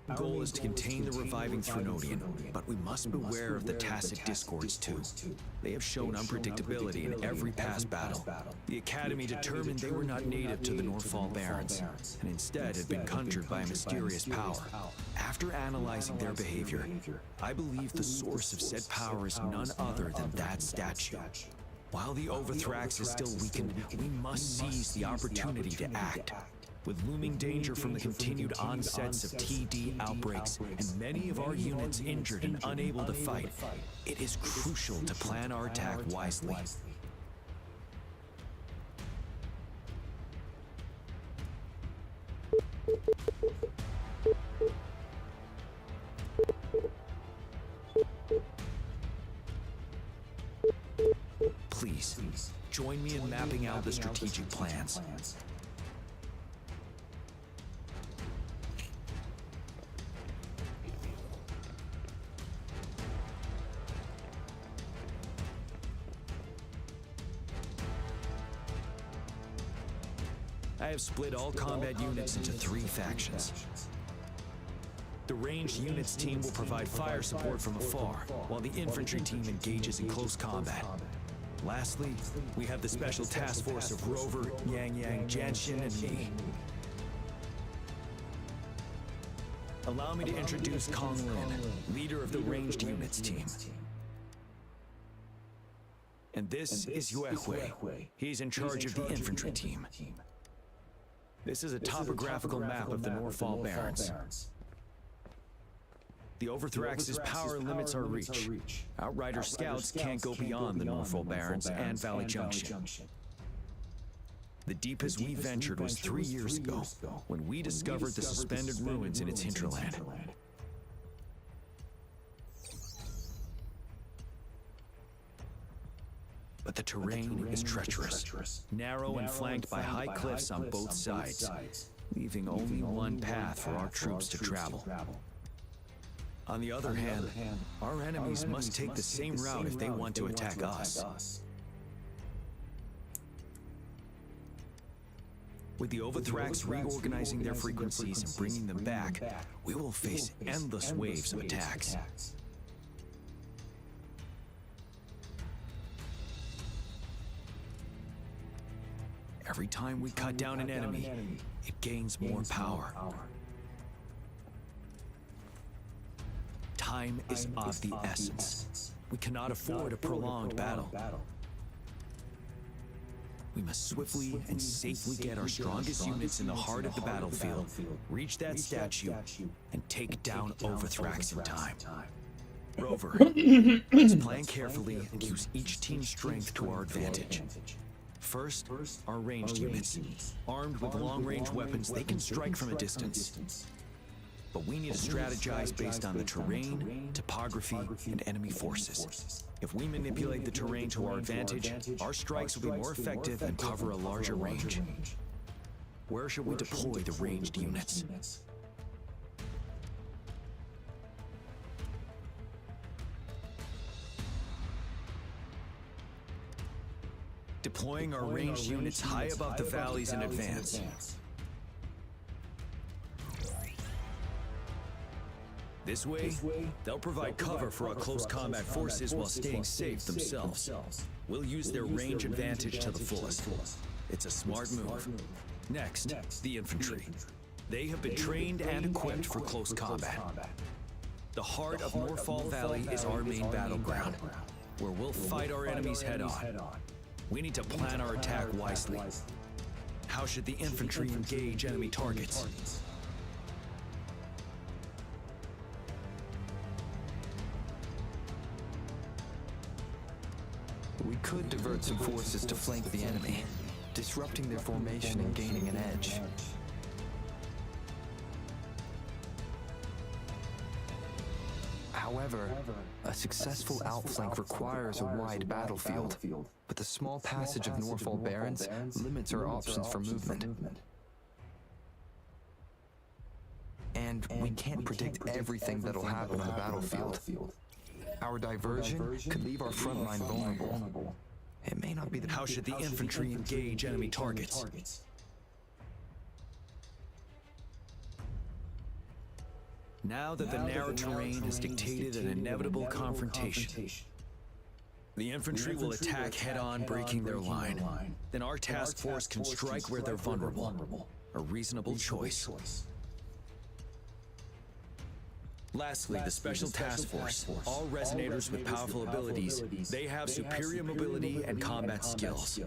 The goal is to contain the reviving Threnodian, but we must beware of the tacit discords too. They have shown unpredictability in every past battle. The Academy determined they were not native to the Northall Barrens, and instead had been conjured by a mysterious power. After analyzing their behavior, I believe the source of said power is none other than that statue. While the Overthrax is still weakened, we must seize the opportunity to act. With looming danger from the continued onsets of TD outbreaks and many of our units injured and unable to fight, it is crucial to plan our attack wisely. Please, join me in mapping out the strategic plans. I have split all combat units into 3 factions. The ranged units team will provide fire support from afar, while the infantry team engages in close combat. Lastly, we have the special task force of Rover, Yang, Jianxin, and me. Allow me to introduce Kong Lin, leader of the ranged units team. And this is Yue Hui. He's in charge of the infantry team. This is a topographical map of the Northall Barrens. The Overthrax's power limits our reach. Outrider scouts can't go beyond the Northall Barrens and Valley Junction. The deepest we ventured was 3 years ago, when we discovered the suspended ruins in its hinterland. But the terrain is treacherous, narrow and flanked by high cliffs on both sides, leaving only one path for our troops to travel. On the other hand, our enemies must take the same route if they want to attack us. With the Overthrax reorganizing their frequencies and bringing them back, we will face endless waves of attacks. Every time we cut down an enemy, it gains more power. Time is of the essence. We cannot afford a prolonged battle. We must swiftly and safely get our strongest units in the heart of the battlefield, reach that statue, and take down Overthrax in time. Rover, let's plan carefully and use each team's strength to our advantage. First, our ranged units. Armed with long-range weapons, they can strike from a distance. But we need to strategize based on the terrain, topography, and enemy forces. If we manipulate the terrain to our advantage, our strikes will be more effective and cover a larger range. Where should we deploy the ranged units? Deploying our ranged units high above the valleys in advance. This way, they'll provide cover for our close combat forces while staying safe themselves. We'll use their range advantage to the fullest. It's a smart move. Next, the infantry. They have been trained and equipped for close combat. The heart of Norfall Valley is our main battleground, where we'll fight our enemies head-on. We need to plan our attack wisely. How should the infantry engage enemy targets? We could divert some forces to flank the enemy, disrupting their formation and gaining an edge. However, a successful outflank requires a wide battlefield, but the small passage of Norfall Barrens limits our options for movement. And we can't predict everything that'll happen on the battlefield. Our diversion could leave our front line vulnerable. It may not be the... How should the infantry engage enemy targets? Now that the narrow terrain has dictated an inevitable confrontation, the infantry will attack head-on, breaking their line. Then our task force can strike where they're vulnerable. A reasonable choice. Lastly, the Special Task Force. All resonators with powerful abilities, they have superior mobility and combat skills.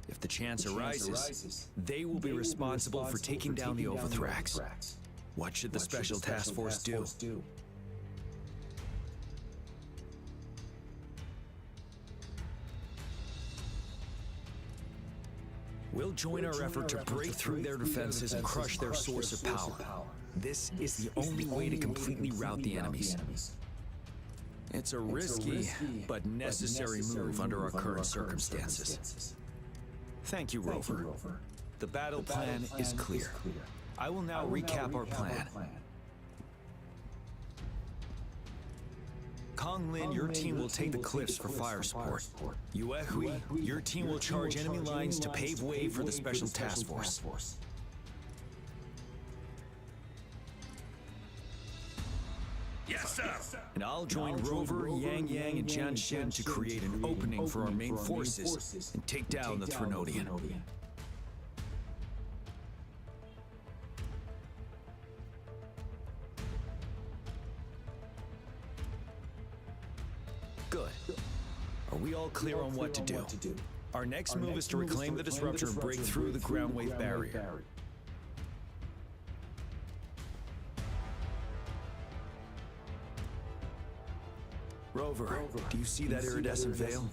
If the chance arises, they will be responsible for taking down the Overthrax. What should the Special Task Force do? We'll join our effort to break through their defenses and crush their source of power. This is the only way to completely rout the enemies. It's a risky but necessary move under our current circumstances. Thank you, Rover. The battle plan is clear. I will now recap our plan. Kong Lin, your team will take the cliffs for fire support. Yuehui, your team will charge enemy lines to pave way for the Special Task Force. Yes, sir! And I'll join Rover, Yang Yang, and Jian Shen to create an opening for our main forces and take down the Threnodian. Good. Are we all clear on what to do? Our next move is to reclaim the disruptor and break through the ground wave barrier. Rover, do you see that iridescent veil?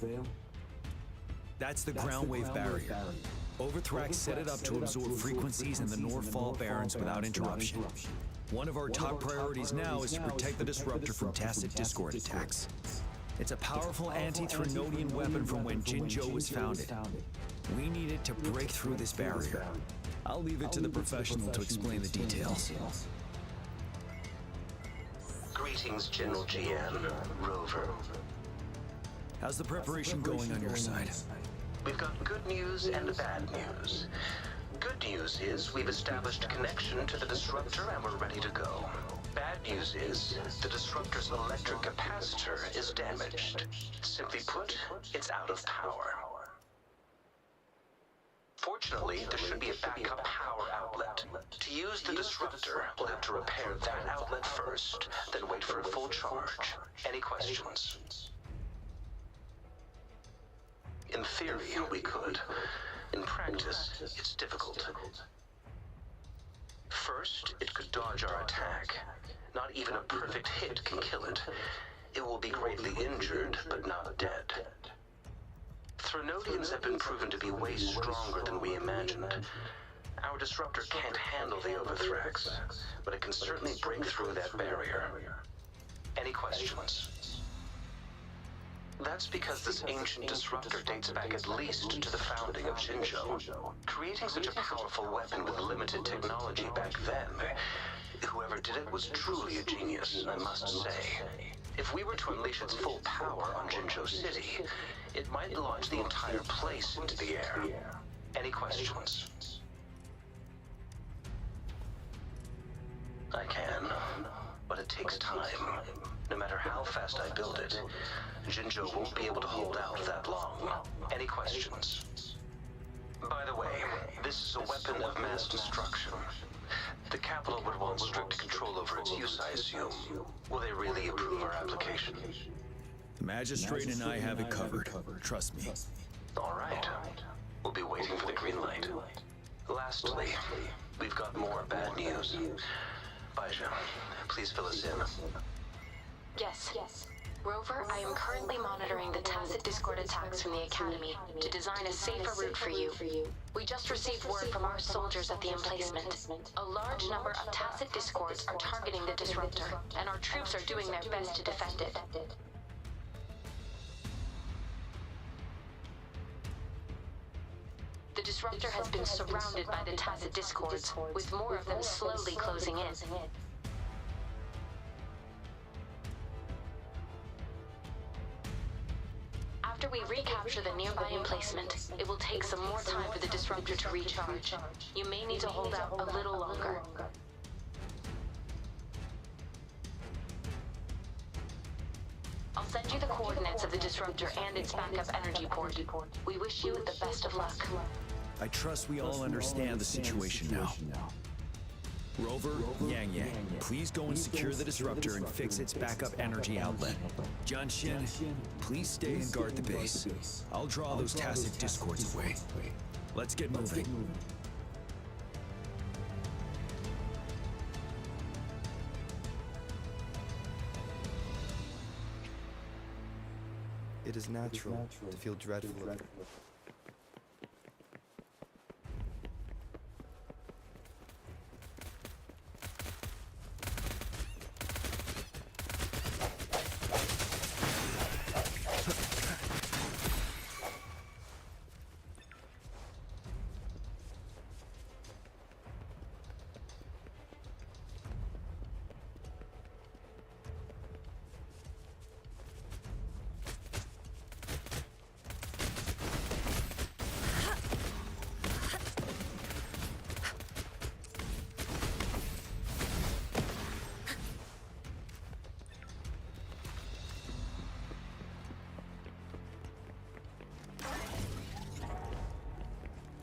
That's the ground wave barrier. Overthrax set it up to absorb frequencies in the Norfall Barrens without interruption. One of our top priorities now is to protect the disruptor from tacit discord attacks. It's a powerful anti-Threnodian weapon from when Jinzhou was founded. We need it to break through this barrier. I'll leave it to the professional to explain the details. Greetings, General GM, Rover. How's the preparation going on your side? We've got good news and bad news. Good news is we've established a connection to the disruptor and we're ready to go. Bad news is the disruptor's electric capacitor is damaged. Simply put, it's out of power. Fortunately, there should be a backup power outlet. To use the disruptor, we'll have to repair that outlet first, then wait for a full charge. Any questions? In theory, we could. In practice, it's difficult. First, it could dodge our attack. Not even a perfect hit can kill it. It will be greatly injured, but not dead. Threnodians have been proven to be way stronger than we imagined. Our disruptor can't handle the overthreats, but it can certainly break through that barrier. Any questions? That's because this ancient disruptor dates back at least to the founding of Jinzhou. Creating such a powerful weapon with limited technology back then, whoever did it was truly a genius, I must say. If we were to unleash its full power on Jinzhou City, it might launch the entire place into the air. Any questions? I can, but it takes time. No matter how fast I build it, Jinzhou won't be able to hold out that long. Any questions? By the way, this is a weapon of mass destruction. The capital would want strict control over its use, I assume. Will they really approve our application? The magistrate and I have it covered. Trust me. All right. We'll be waiting for the green light. Lastly, we've got more bad news. Baizha, please fill us in. Yes. Rover, I am currently monitoring the tacit Discord attacks from the Academy to design a safer route for you. We just received word from our soldiers at the emplacement. A large number of tacit Discords are targeting the disruptor, and our troops are doing their best to defend it. The disruptor has been surrounded by the tacit Discords, with more of them slowly closing in. After we recapture the nearby emplacement, it will take some more time for the disruptor to recharge. You may need to hold out a little longer. I'll send you the coordinates of the disruptor and its backup energy port. We wish you the best of luck. I trust we all understand the situation now. Rover, Yang, please go and secure the disruptor and fix its backup energy outlet. Jianxin, please stay and guard the base. I'll draw those tacit discords away. Let's get moving. It is natural to feel dreadful.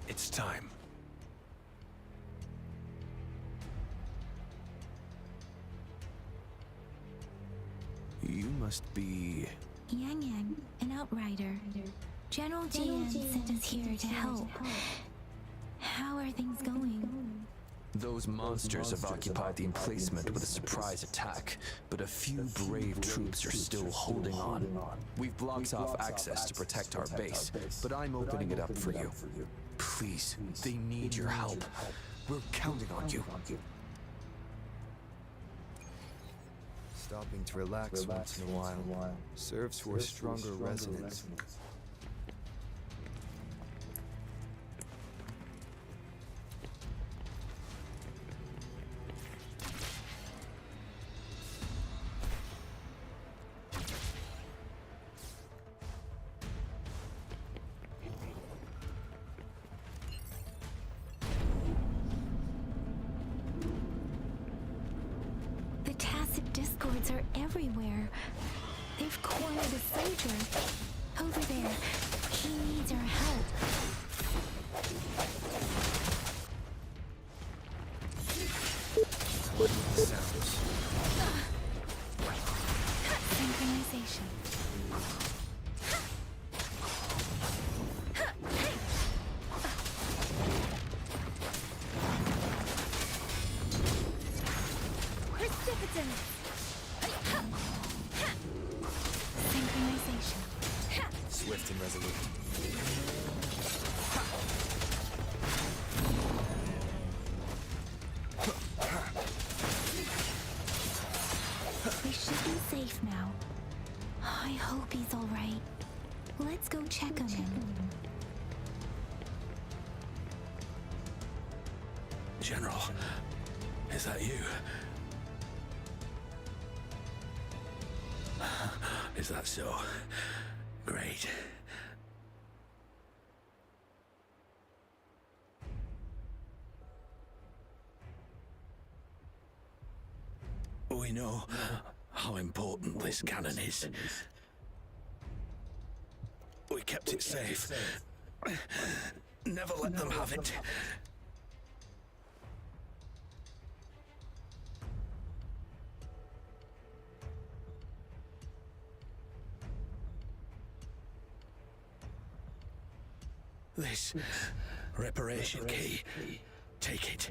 It's time. You must be... Yang, an outrider. General Jian sent us here to help. How are things going? Those monsters have occupied the emplacement with a surprise attack, but a few brave troops are still holding on. We've blocked off access to protect our base, but I'm opening it up for you. Please, they need your help. We're counting on you. Stopping to relax once in a while serves for a stronger resonance. The tacit discords are everywhere. They've cornered a soldier. Over there. He needs our help. Sounds. Synchronization. Precipitant. Synchronization. Swift and resolute. We should be safe now. I hope he's all right. Let's go check on him. General, is that you? Is that so? Great. We know how important this cannon is. We kept it safe. Never let them have it. This reparation key. Take it.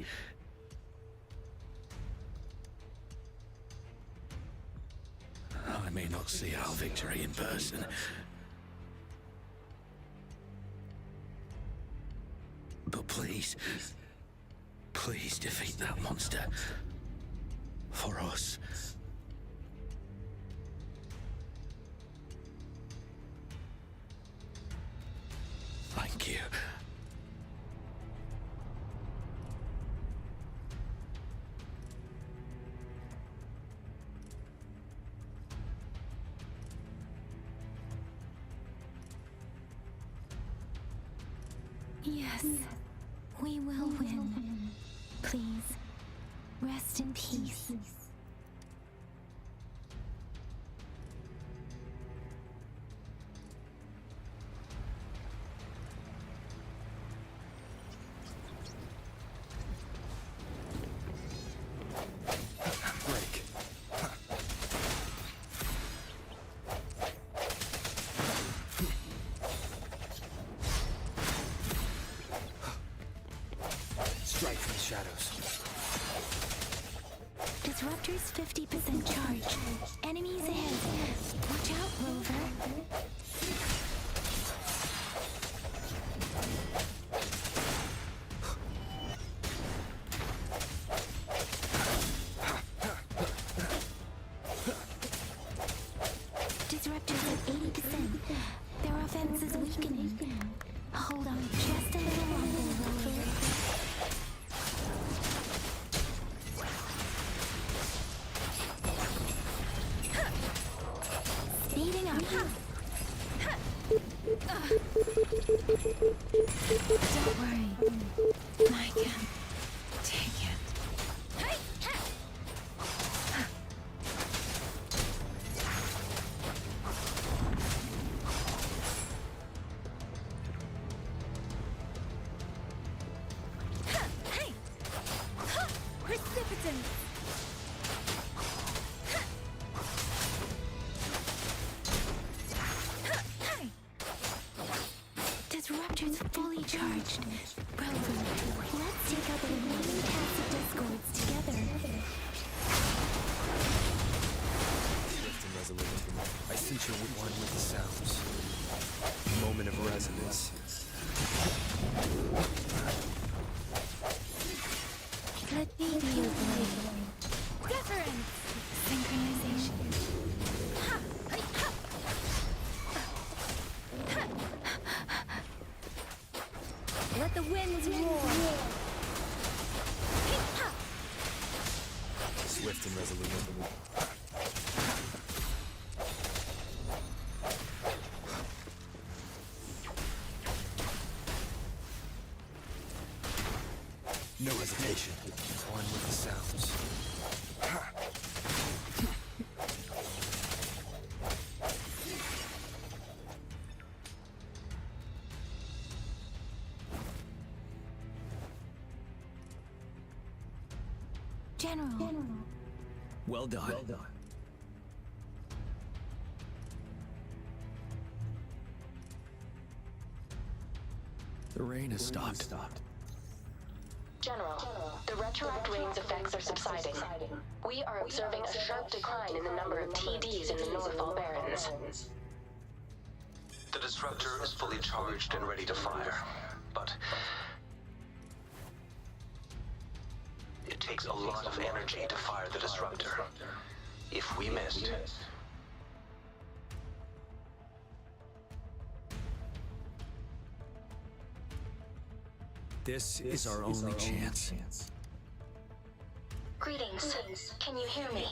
I may not see our victory in person, but please defeat that monster. For us. Thank you. Yes, we will win. Please, rest in peace. Break. Strike from the shadows. Disruptor's 50% charge. Enemies ahead. Watch out, Rover. Disruptor's at 80%. Their offense is weakening. Hold on just a little longer, Rover. Speeding up. Don't worry. I can take it. Precipitant. Disruptor's fully charged. Rover, let's take out the remaining tacit discords together. Swift and resolute. I sense you're one with the sounds. Moment of resonance. Let me be your blade. Deference. Synchronization. Let the winds roar. Swift and resolute. No hesitation. One with the sounds. General. Well done. The rain has stopped. General, the retroact rain's effects are subsiding. We are observing a sharp decline in the number of TDs in the Northall Barrens. The disruptor is fully charged and ready to fire, but it takes a lot of energy to fire the disruptor. If we missed, This is our only chance. Greetings. Can you hear me?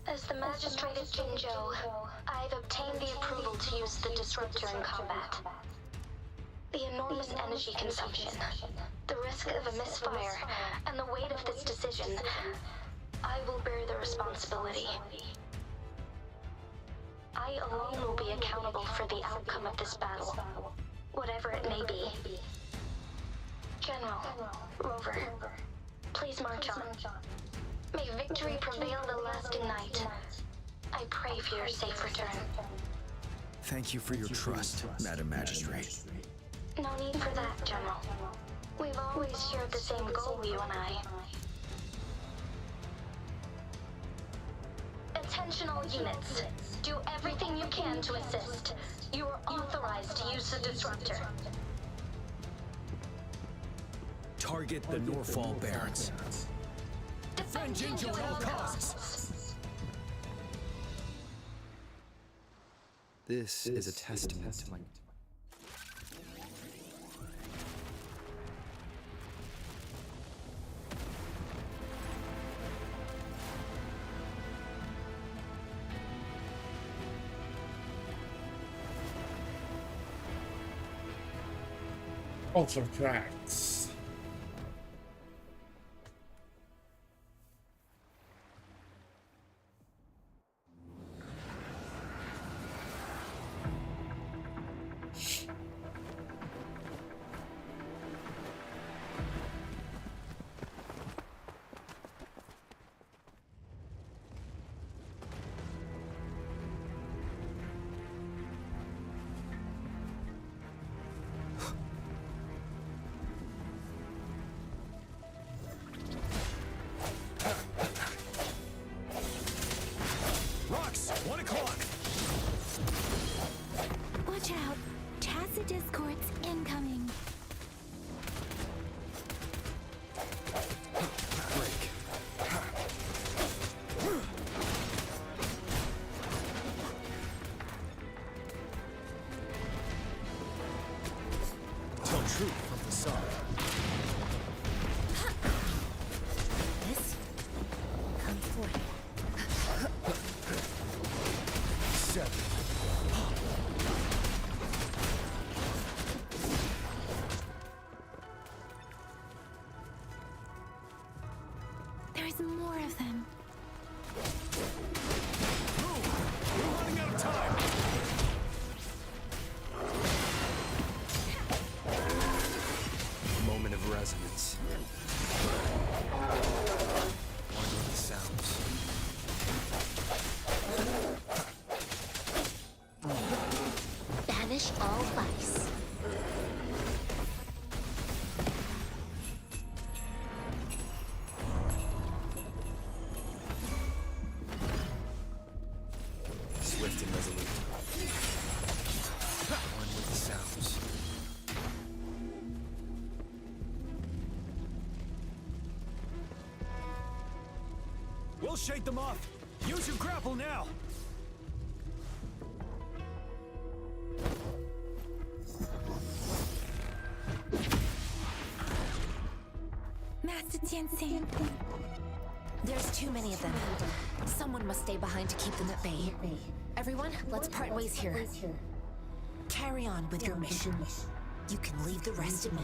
As the Magistrate of Jinzhou, I've obtained the approval to use the disruptor in combat. The enormous energy consumption, the risk of a misfire, and the weight of this decision, I will bear the responsibility. I alone will be accountable for the outcome of this battle, whatever it may be. General, Rover, please march on. May victory prevail the lasting night. I pray for your safe return. Thank you for your trust, Madam Magistrate. No need for that, General. We've always shared the same goal, you and I. Attention all units. Do everything you can to assist. You are authorized to use the disruptor. Target the Northall Barrens. Defend Jinzhou at all costs. This is a testament. Also tracks. Watch out! Tacit discords incoming. Tell truth from facade. This? Come forth. 7. There's more of them. We're running out of time. Moment of resonance. Wonder what the sounds. Banish all vice. Swift and resolute. One with the sounds. We'll shake them off. Use your grapple now. Master Tianxing. There's too many of them. Someone must stay behind to keep them at bay. Everyone, let's part ways here. Carry on with your mission. You can leave the rest to me.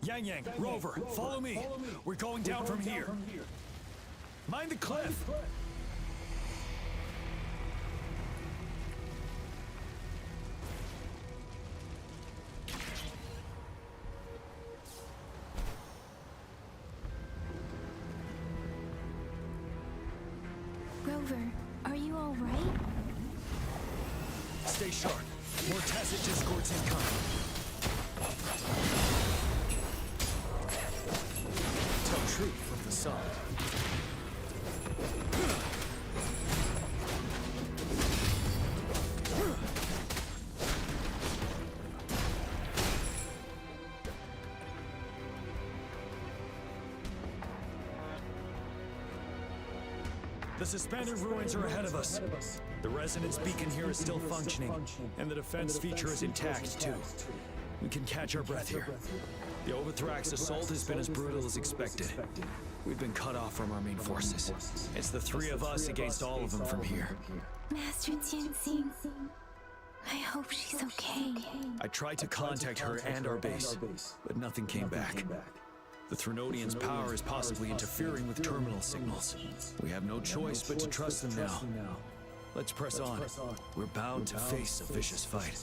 Yang Yang, Rover, follow me. We're going down from here. Mind the cliff. Rover, are you alright? Stay sharp. More tacit discords incoming. Tell truth from the sun. The suspended ruins are ahead of us. The resonance beacon here is still functioning, and the defense feature is intact, too. We can catch our breath here. The Overthrax assault has been as brutal as expected. We've been cut off from our main forces. It's the three of us against all of them from here. Master Jianxing, I hope she's okay. I tried to contact her and our base, but nothing came back. The Threnodians' power is possibly interfering with terminal signals. We have no choice but to trust them now. Let's press on. We're bound to face a vicious fight.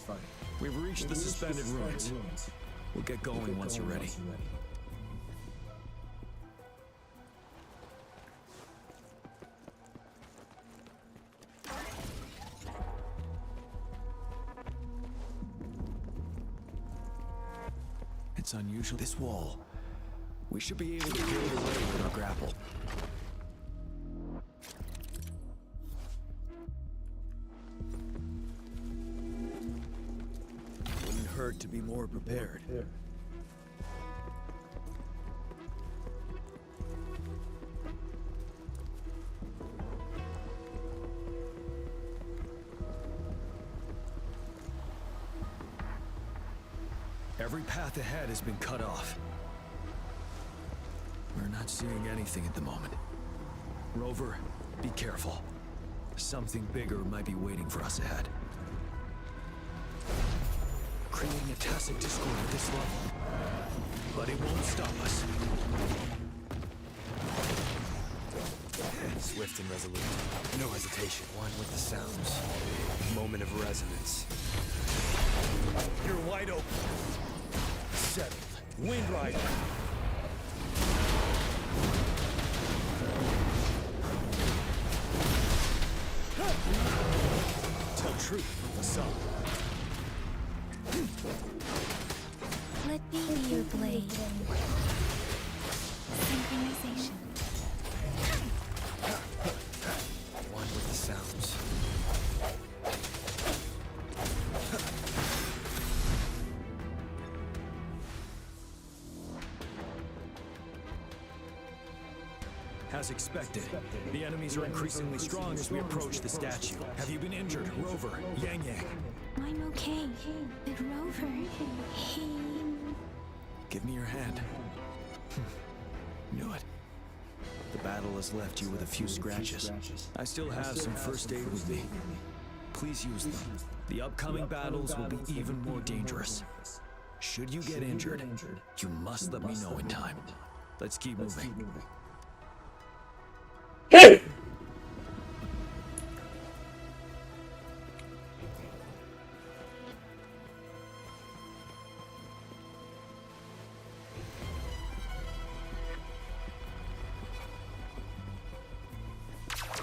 We've reached the suspended ruins. We'll get going once you're ready. It's unusual. This wall. We should be able to get it away with our grapple. Wouldn't hurt to be more prepared. Every path ahead has been cut off. We're not seeing anything at the moment. Rover, be careful. Something bigger might be waiting for us ahead. Creating a tacit discord at this level. But it won't stop us. Swift and resolute. No hesitation. One with the sounds. Moment of resonance. You're wide open. Settled. Wind Rider. Tell truth from the sun. Let me be your blade. Synchronization. One with the sounds. As expected, the enemies are increasingly strong as we approach the statue. Have you been injured, Rover? Yang Yang? I'm okay. But Rover, he... Give me your hand. Knew it. The battle has left you with a few scratches. I still have some first aid with me. Please use them. The upcoming battles will be even more dangerous. Should you get injured, you must let me know in time. Let's keep moving. Hey!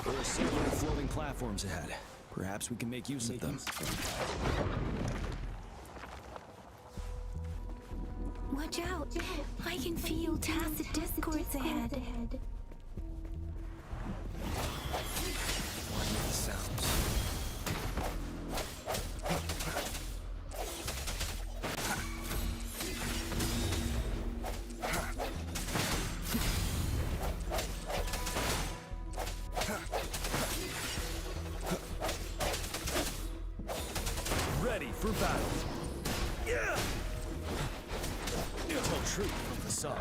There are several floating platforms ahead. Perhaps we can make use of them. Watch out! I can feel tacit discords ahead. One with the sounds. Ready for battle. Yeah! Tell truth from the sun.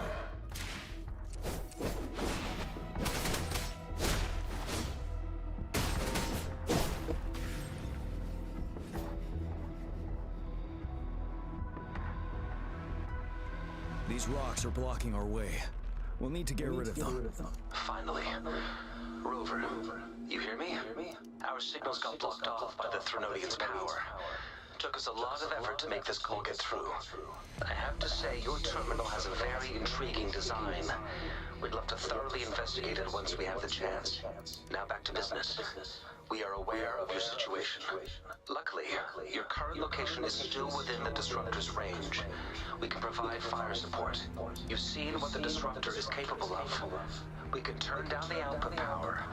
These rocks are blocking our way. We'll need to get rid of them. Finally. Rover, you hear me? Our signals got blocked off by the Threnodians' power. Took us a lot of effort to make this call get through. I have to say, your terminal has a very intriguing design. We'd love to thoroughly investigate it once we have the chance. Now back to business. We are aware of your situation. Luckily, your current location is still within the disruptor's range. We can provide fire support. You've seen what the disruptor is capable of. We can turn down the output power,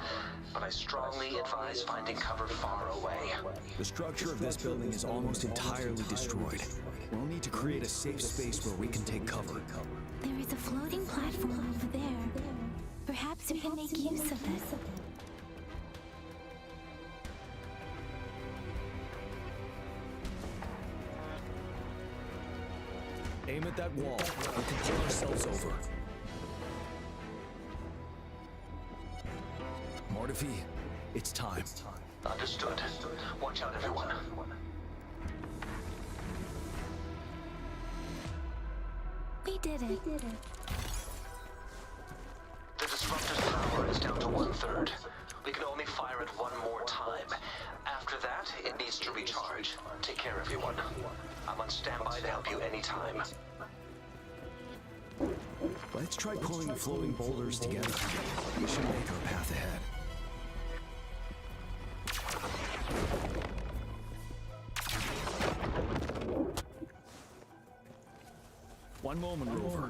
but I strongly advise finding cover far away. The structure of this building is almost entirely destroyed. We'll need to create a safe space where we can take cover. There is a floating platform over there. Perhaps we can make use of this. Aim at that wall. We can pull ourselves over. Mortifi, it's time. Understood. Watch out, everyone. We did it. The disruptor's power is down to 1/3. We can only fire it one more time. After that, it needs to recharge. Take care, everyone. I'm on standby to help you anytime. Let's try pulling the floating boulders together. We should make our path ahead. One moment, Rover.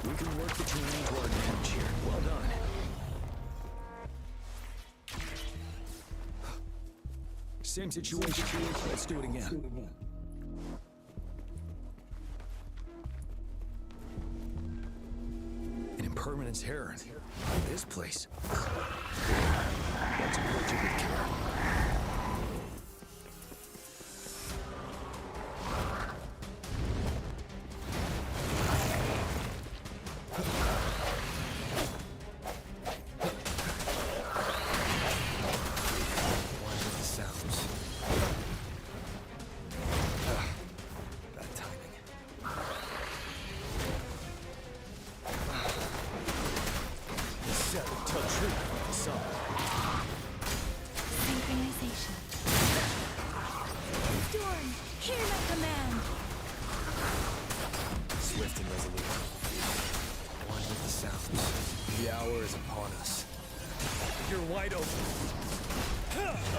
We can work the terrain to our advantage here. Well done. Same situation. Let's do it again. An impermanence heron. This place. Let's approach it with care. Synchronization. Storm, hear my command. Swift and resolute. One with the sounds. The hour is upon us. You're wide open.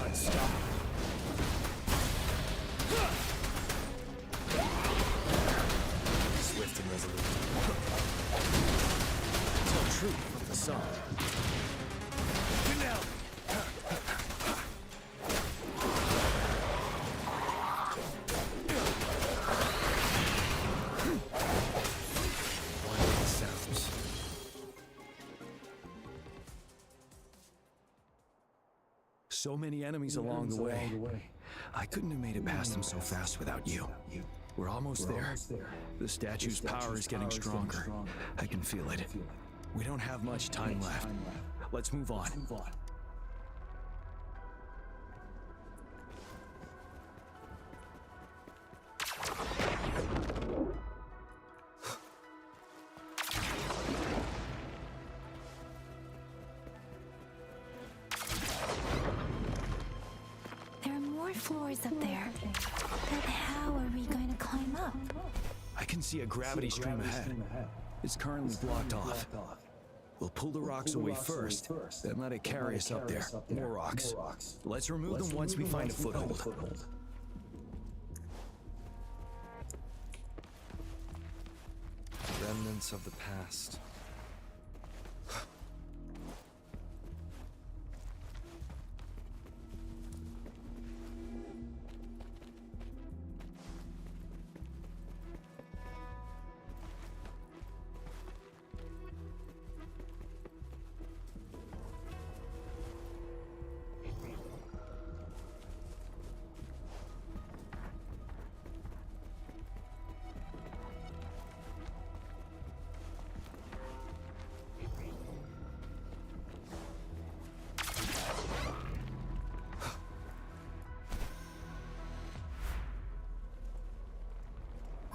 Unstoppable. Swift and resolute. Tell truth from the sun. Now. One with the sounds. So many enemies along the way. I couldn't have made it past them so fast without you. We're almost there. The statue's power is getting stronger. I can feel it. We don't have much time left. Let's move on. There are more floors up there. But how are we going to climb up? I can see a gravity stream ahead. It's currently blocked off. We'll pull the rocks away first, then let it carry us up there. More rocks. Let's remove them once we find a foothold. Remnants of the past.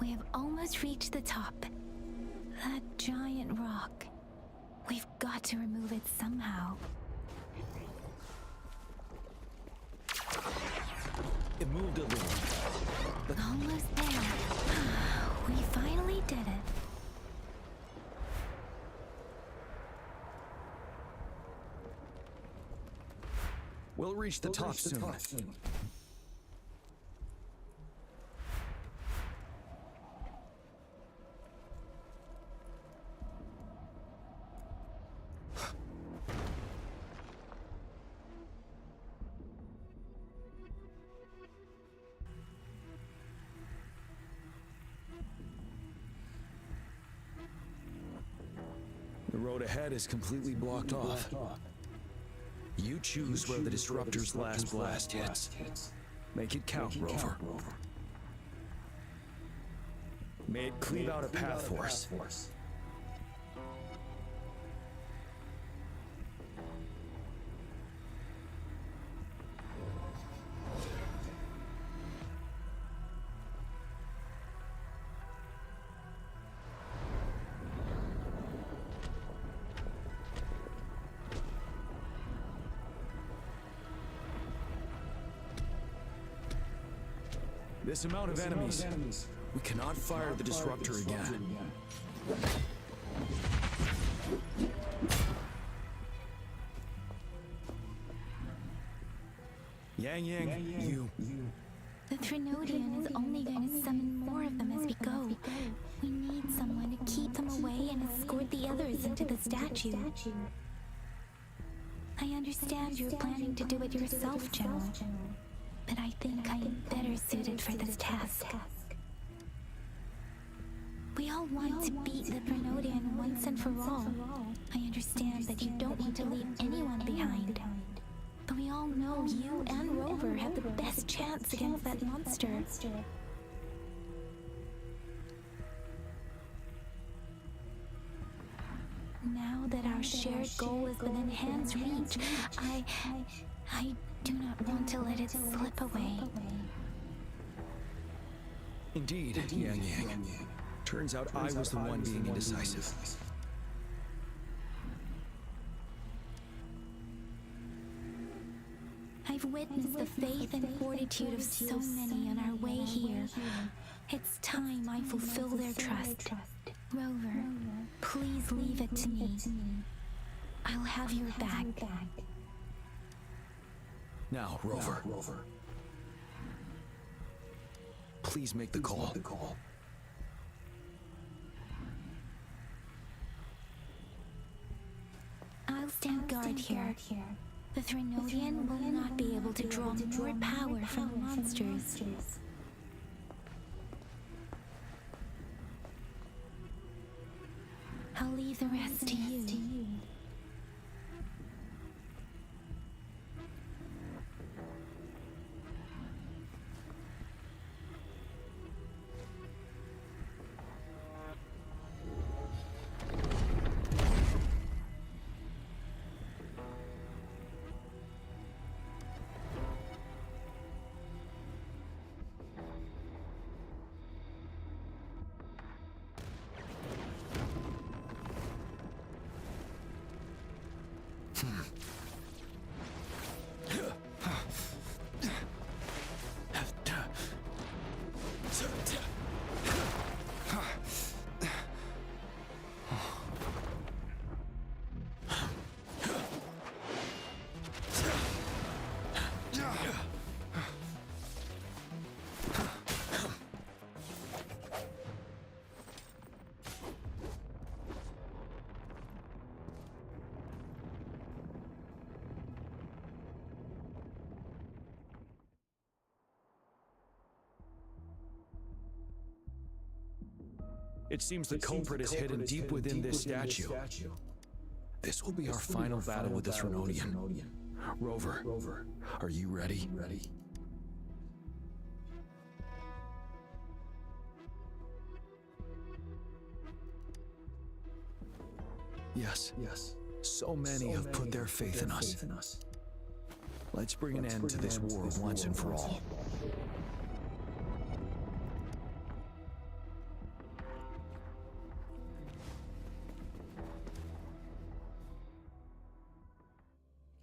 We have almost reached the top. That giant rock. We've got to remove it somehow. It moved a little. But almost there. We finally did it. We'll reach the top soon. The road ahead is completely blocked off. You choose where the disruptor's last blast hits. Make it count, Rover. May it cleave out a path for us. This amount of enemies, we cannot fire the disruptor again. Yang, you. The Threnodian is only going to summon more of them as we go. We need someone to keep them away and escort the others into the statue. I understand you're planning to do it yourself, General. But I think I am better suited for this task. We all want to beat the Threnodian once and for all. I understand that you don't want to leave anyone behind. But we all know you and Rover have the best chance against that monster. Now that our shared goal is within hand's reach, I do not want to let it slip away. Indeed, Yang. Turns out I was the one being indecisive. I've witnessed the faith and fortitude of so many on our way here. It's time I fulfill their trust. Rover, please leave it to me. I'll have your back. Now, Rover. Please make the call. I'll stand guard here. The Threnodian will not be able to draw more power from the monsters. I'll leave the rest to you. It seems the culprit is hidden deep within this statue. This will be our final battle with the Threnodian. Rover, are you ready? Yes. So many have put their faith in us. Let's bring an end to this war once and for all.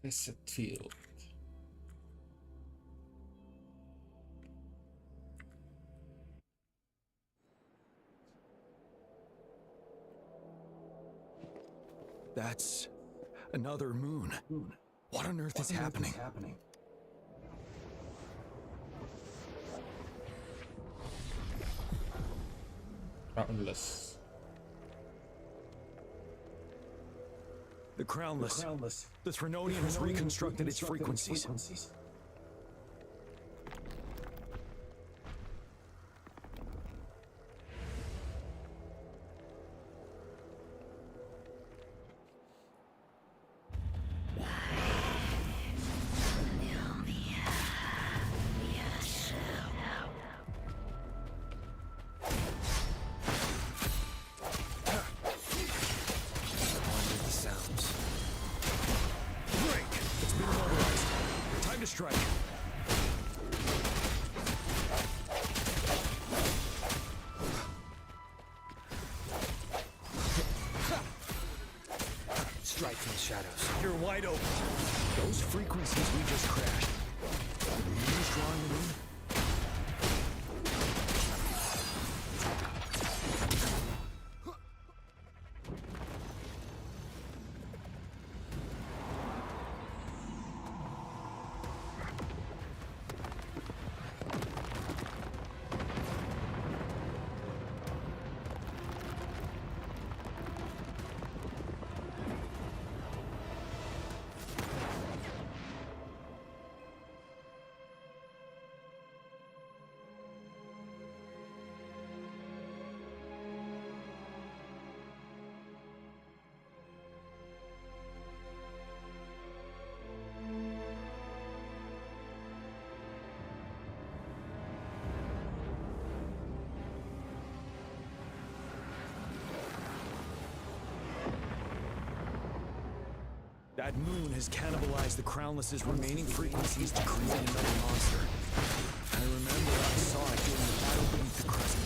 Reset field. That's another moon. What on earth is happening? Crownless. The Crownless. The Threnodian has reconstructed its frequencies. Strike. Strike from the shadows. You're wide open. Those frequencies we just crashed. The moon's drawing them in. That moon has cannibalized the Crownless's remaining frequencies to create another monster. I remember I saw it during the battle beneath the crescent.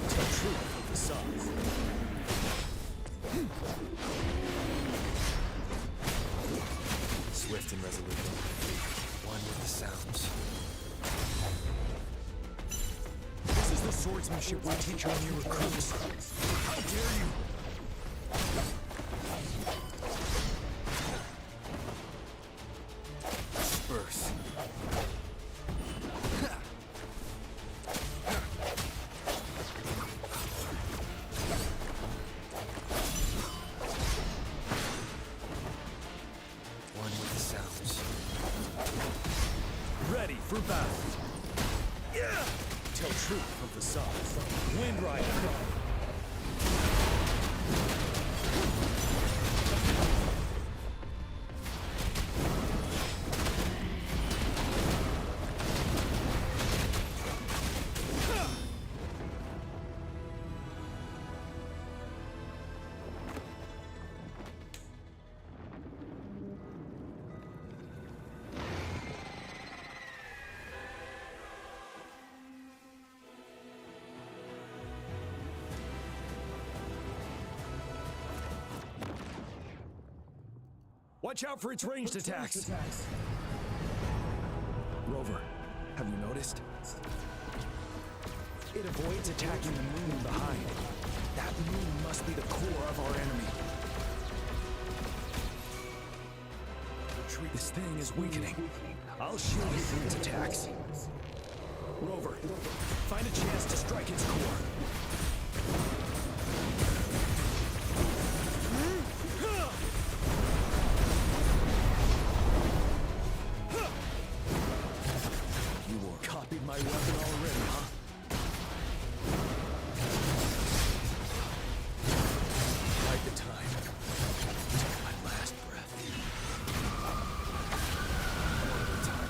Tell truth of the sun. Swift and resolute. One with the sounds. This is the swordsmanship we teach our new recruits. How dare you! Birth. One with the sounds. Ready for battle. Yeah! Tell truth of the sun. Wind Rider. Watch out for its ranged attacks. Rover, have you noticed? It avoids attacking the moon behind. That moon must be the core of our enemy. This thing is weakening. I'll shield you from its attacks. Rover, find a chance to strike its core. Copied my weapon already, huh? Right the time. Take my last breath. One at a time.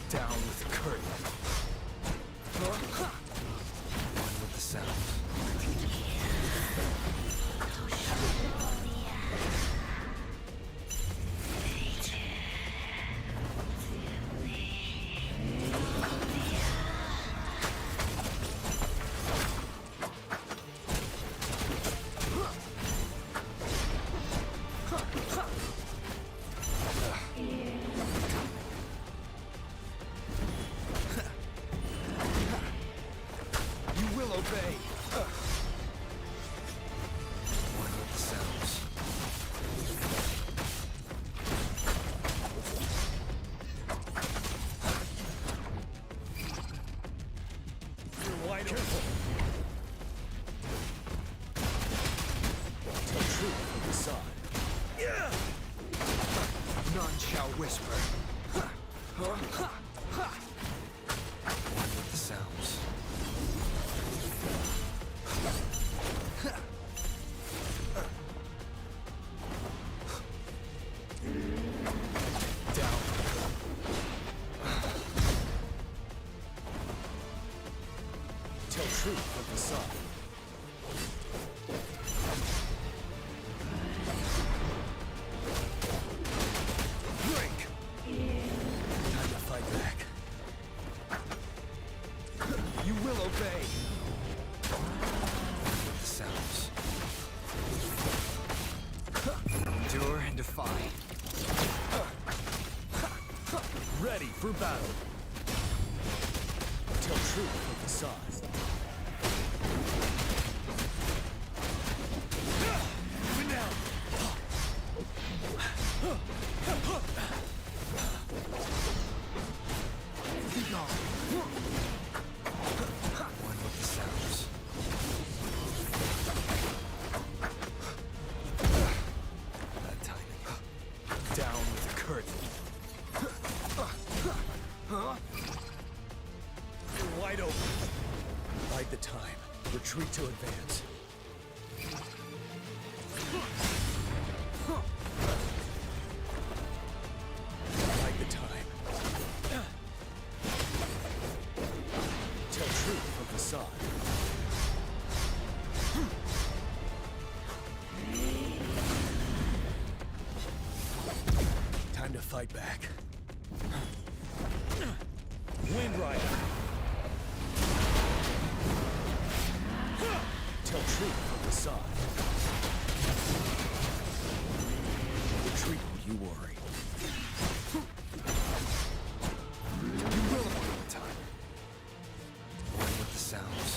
Down with the curtain. One with the sound. You will obey. One with the sounds. You're wide open. Tell truth from the side. None shall whisper. One with the sounds. Down. Tell truth from the side. Break. Time to fight back. You will obey. With the sounds. Endure and defy. Ready for battle. Tell truth with the side. Even now. Be gone. One with the sounds. Bad timing. Down with the curtain. You're wide open. Bide the time. Retreat to advance. Bide the time. Tell truth from the side. Time to fight back. Wind Rider. Tell truth from the side. Retreat when you worry. You will all the time. One with the sounds.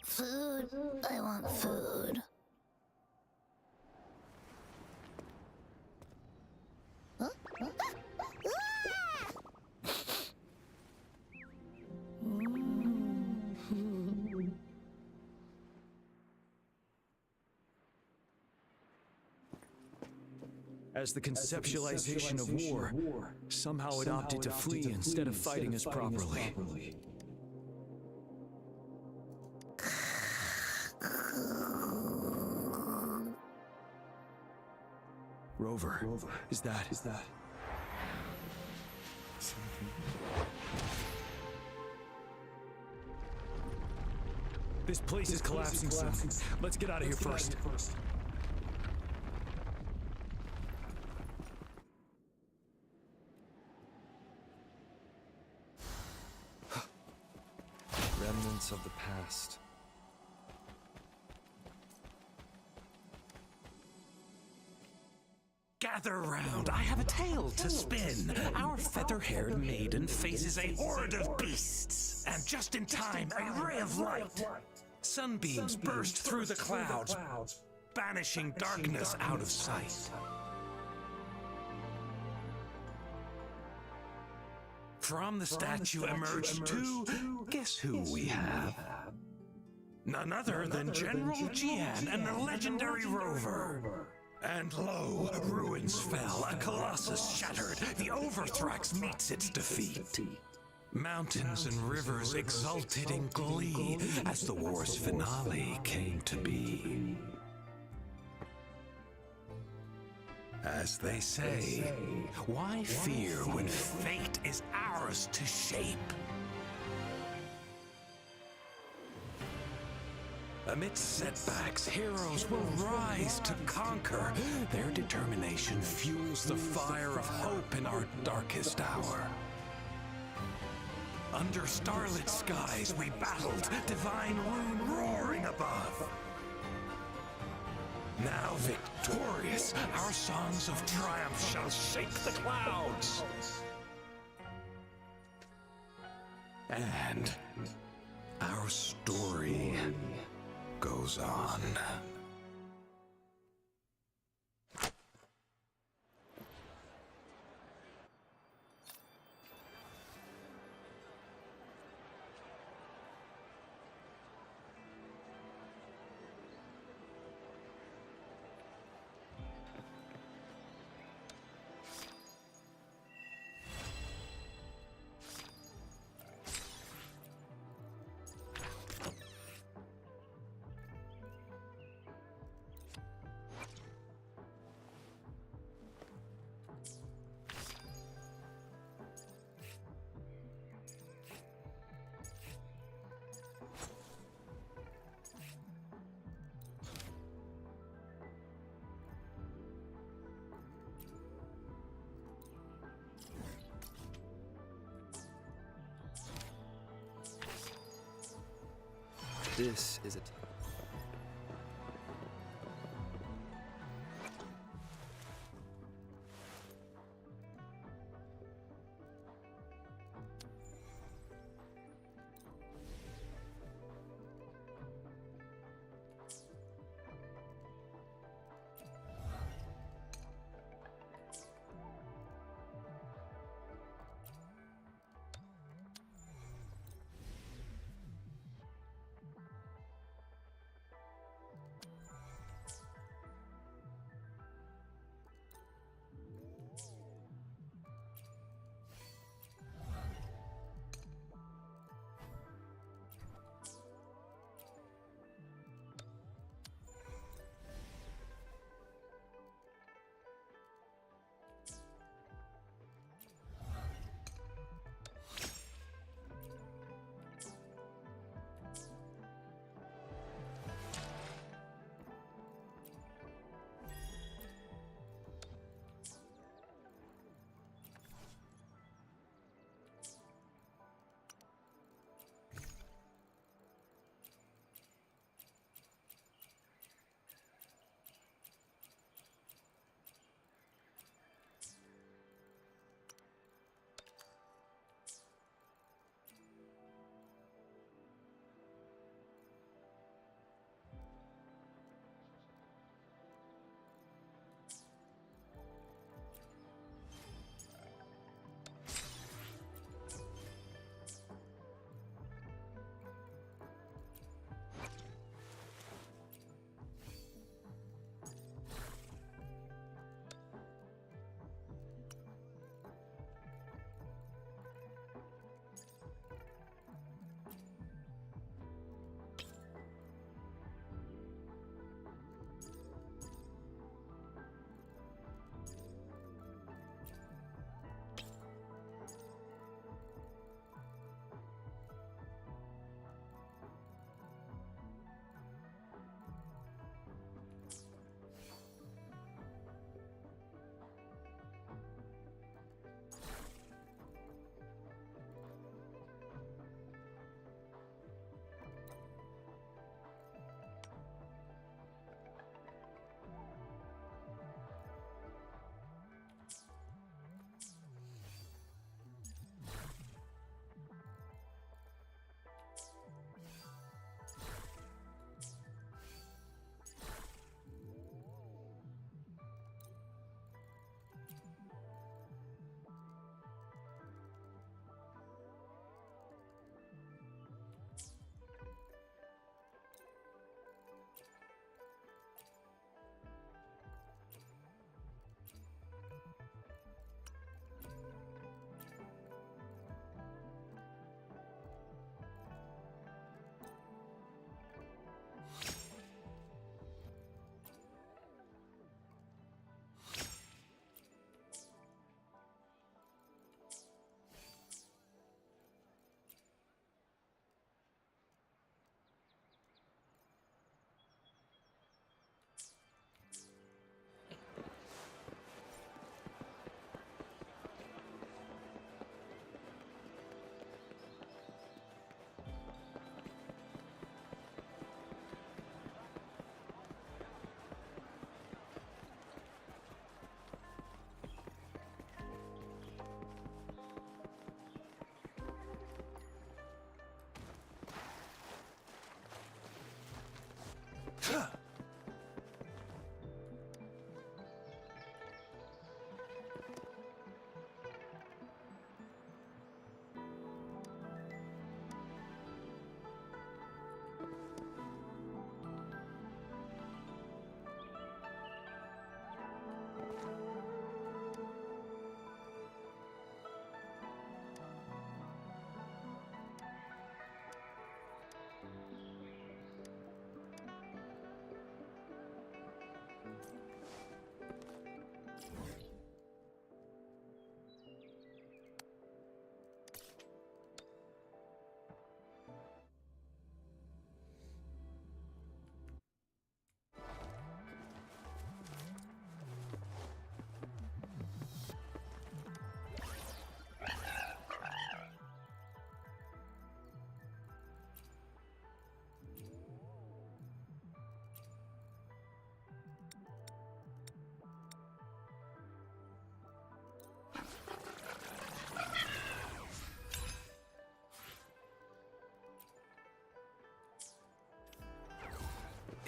Food. I want food. Huh? As the conceptualization of war, somehow it opted to flee instead of fighting us properly. Rover, is that? This place is collapsing soon. Let's get out of here first. Remnants of the past. Gather round, I have a tale to spin. Our feather-haired maiden faces a horde of beasts. And just in time, a ray of light. Sunbeams burst through the clouds, banishing darkness out of sight. From the statue emerged two, guess who we have? None other than General Jian and the legendary rover. And lo, ruins fell, a colossus shattered, the Overthrax meets its defeat. Mountains and rivers exulted in glee as the war's finale came to be. As they say, why fear when fate is ours to shape? Amidst setbacks, heroes will rise to conquer. Their determination fuels the fire of hope in our darkest hour. Under starlit skies we battled, divine rune roaring above. Now victorious, our songs of triumph shall shake the clouds. And our story goes on. This is a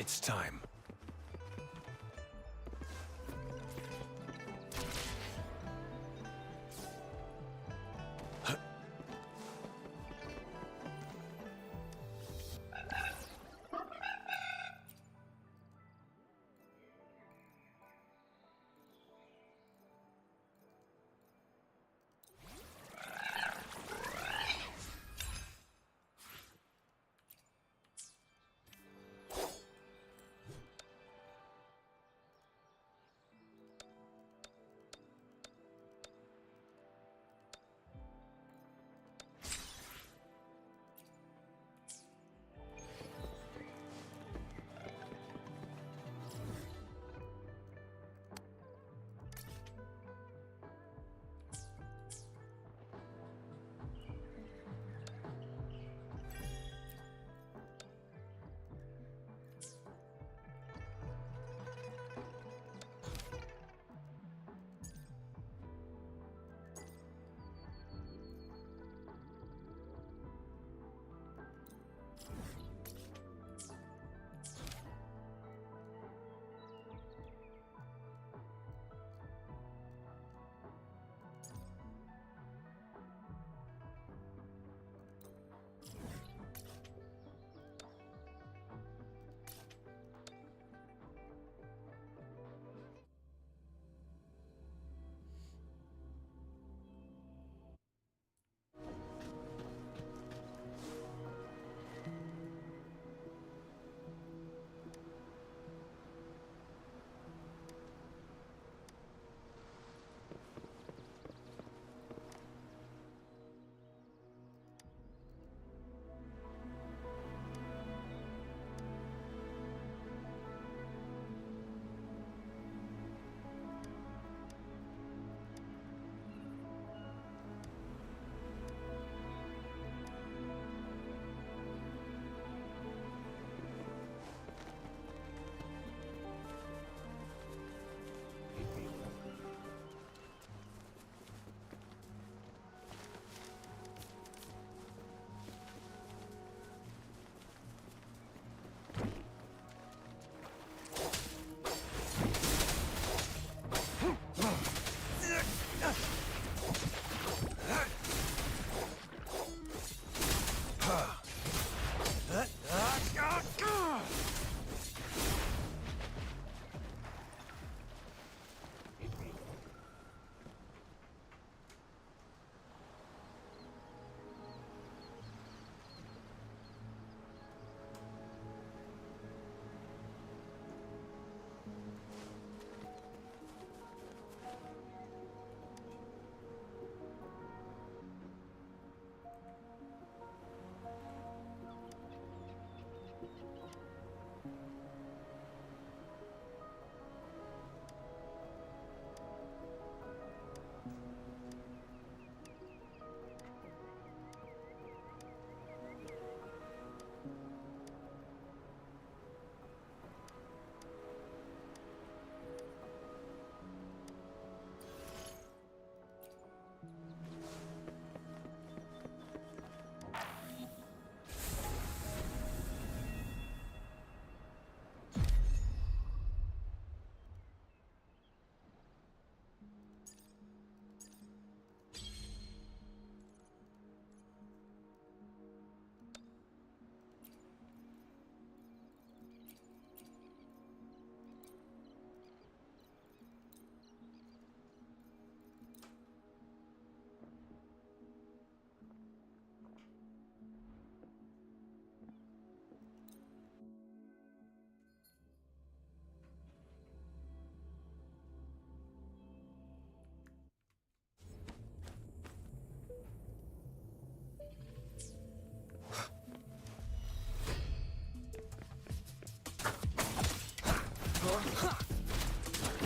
It's time.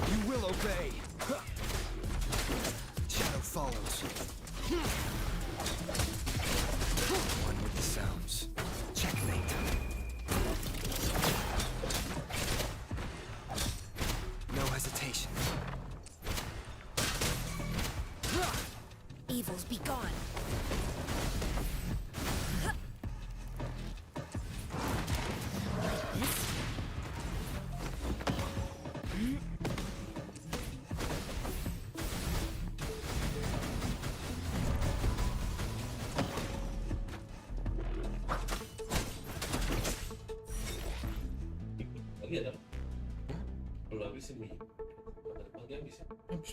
You will obey. Shadow follows. One with the sounds. Checkmate. No hesitation. Evils be gone. Like this?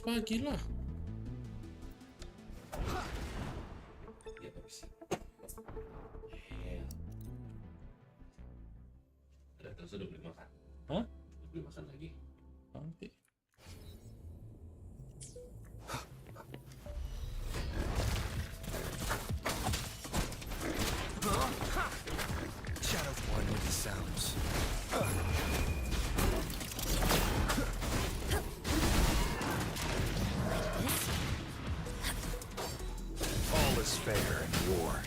Lagi lah. Ya habis. Terus udah beli makan. Hah? Beli makan lagi. Nanti. Shadow one with the sounds. All is fair in war.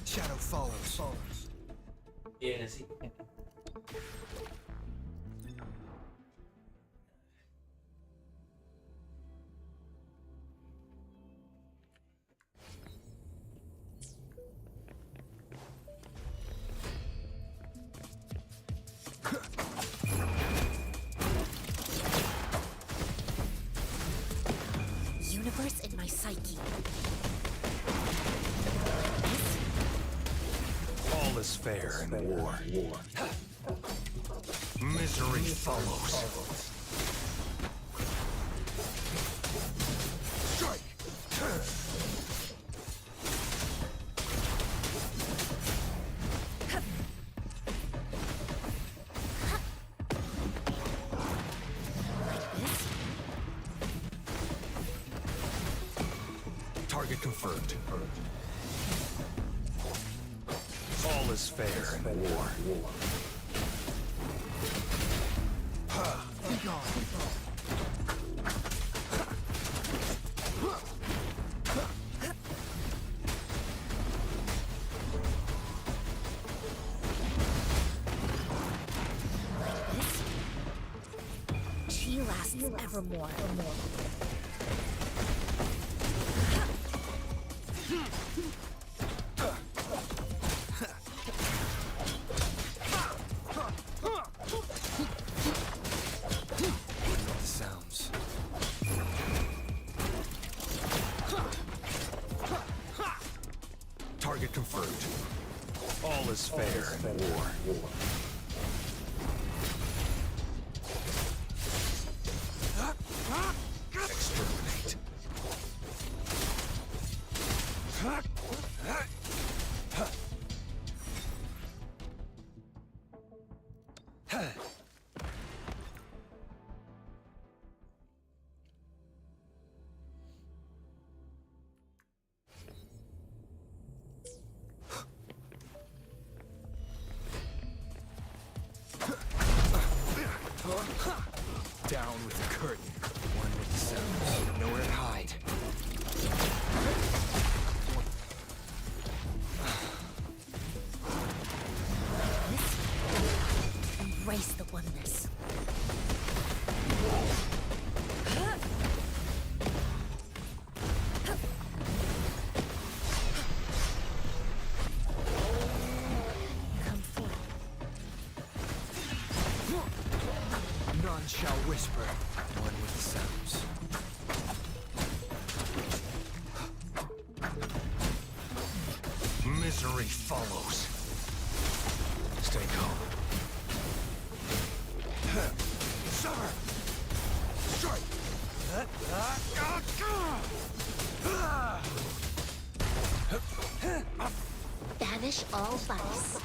Shadow follows. Iya nggak sih? Universe in my psyche. All is fair in war. Misery follows. Strike! Target confirmed. All is fair in war. Be gone. She lasts evermore. Sounds. Target confirmed. All is fair in war. Exterminate. Down with the curtain. One with the sounds. Nowhere to hide. Embrace the oneness. Come forth. None shall whisper. One with the sounds. Misery follows. Stay calm. Summer! Strike! Banish all vice.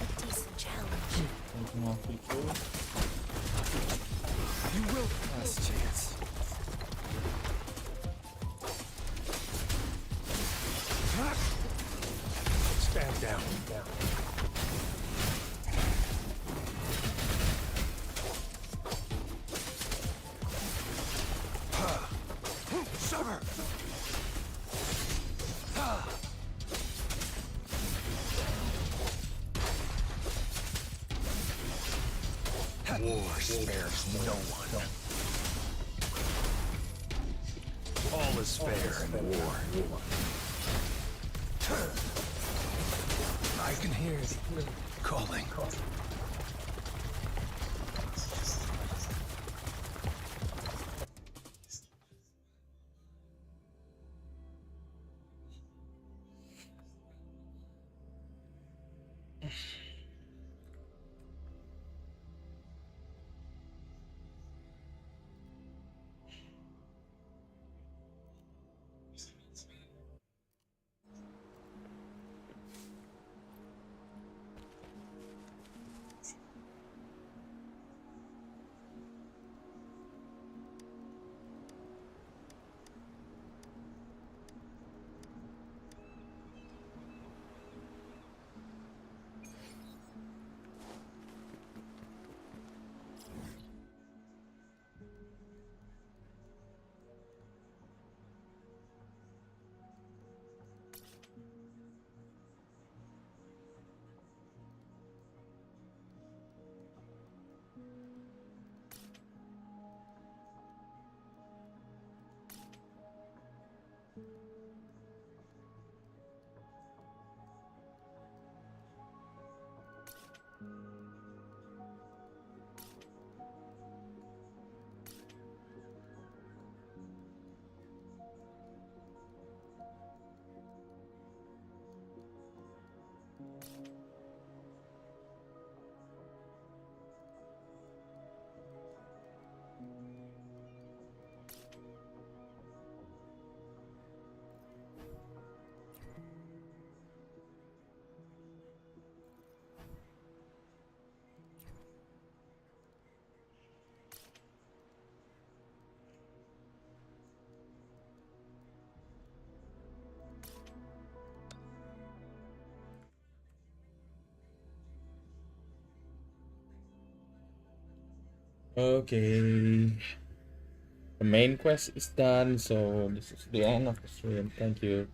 A decent challenge. You will last chance. Stand down. Summer! War spares no one. All is fair in war. I can hear the calling. Okay. The main quest is done, so this is the end of the stream. Thank you.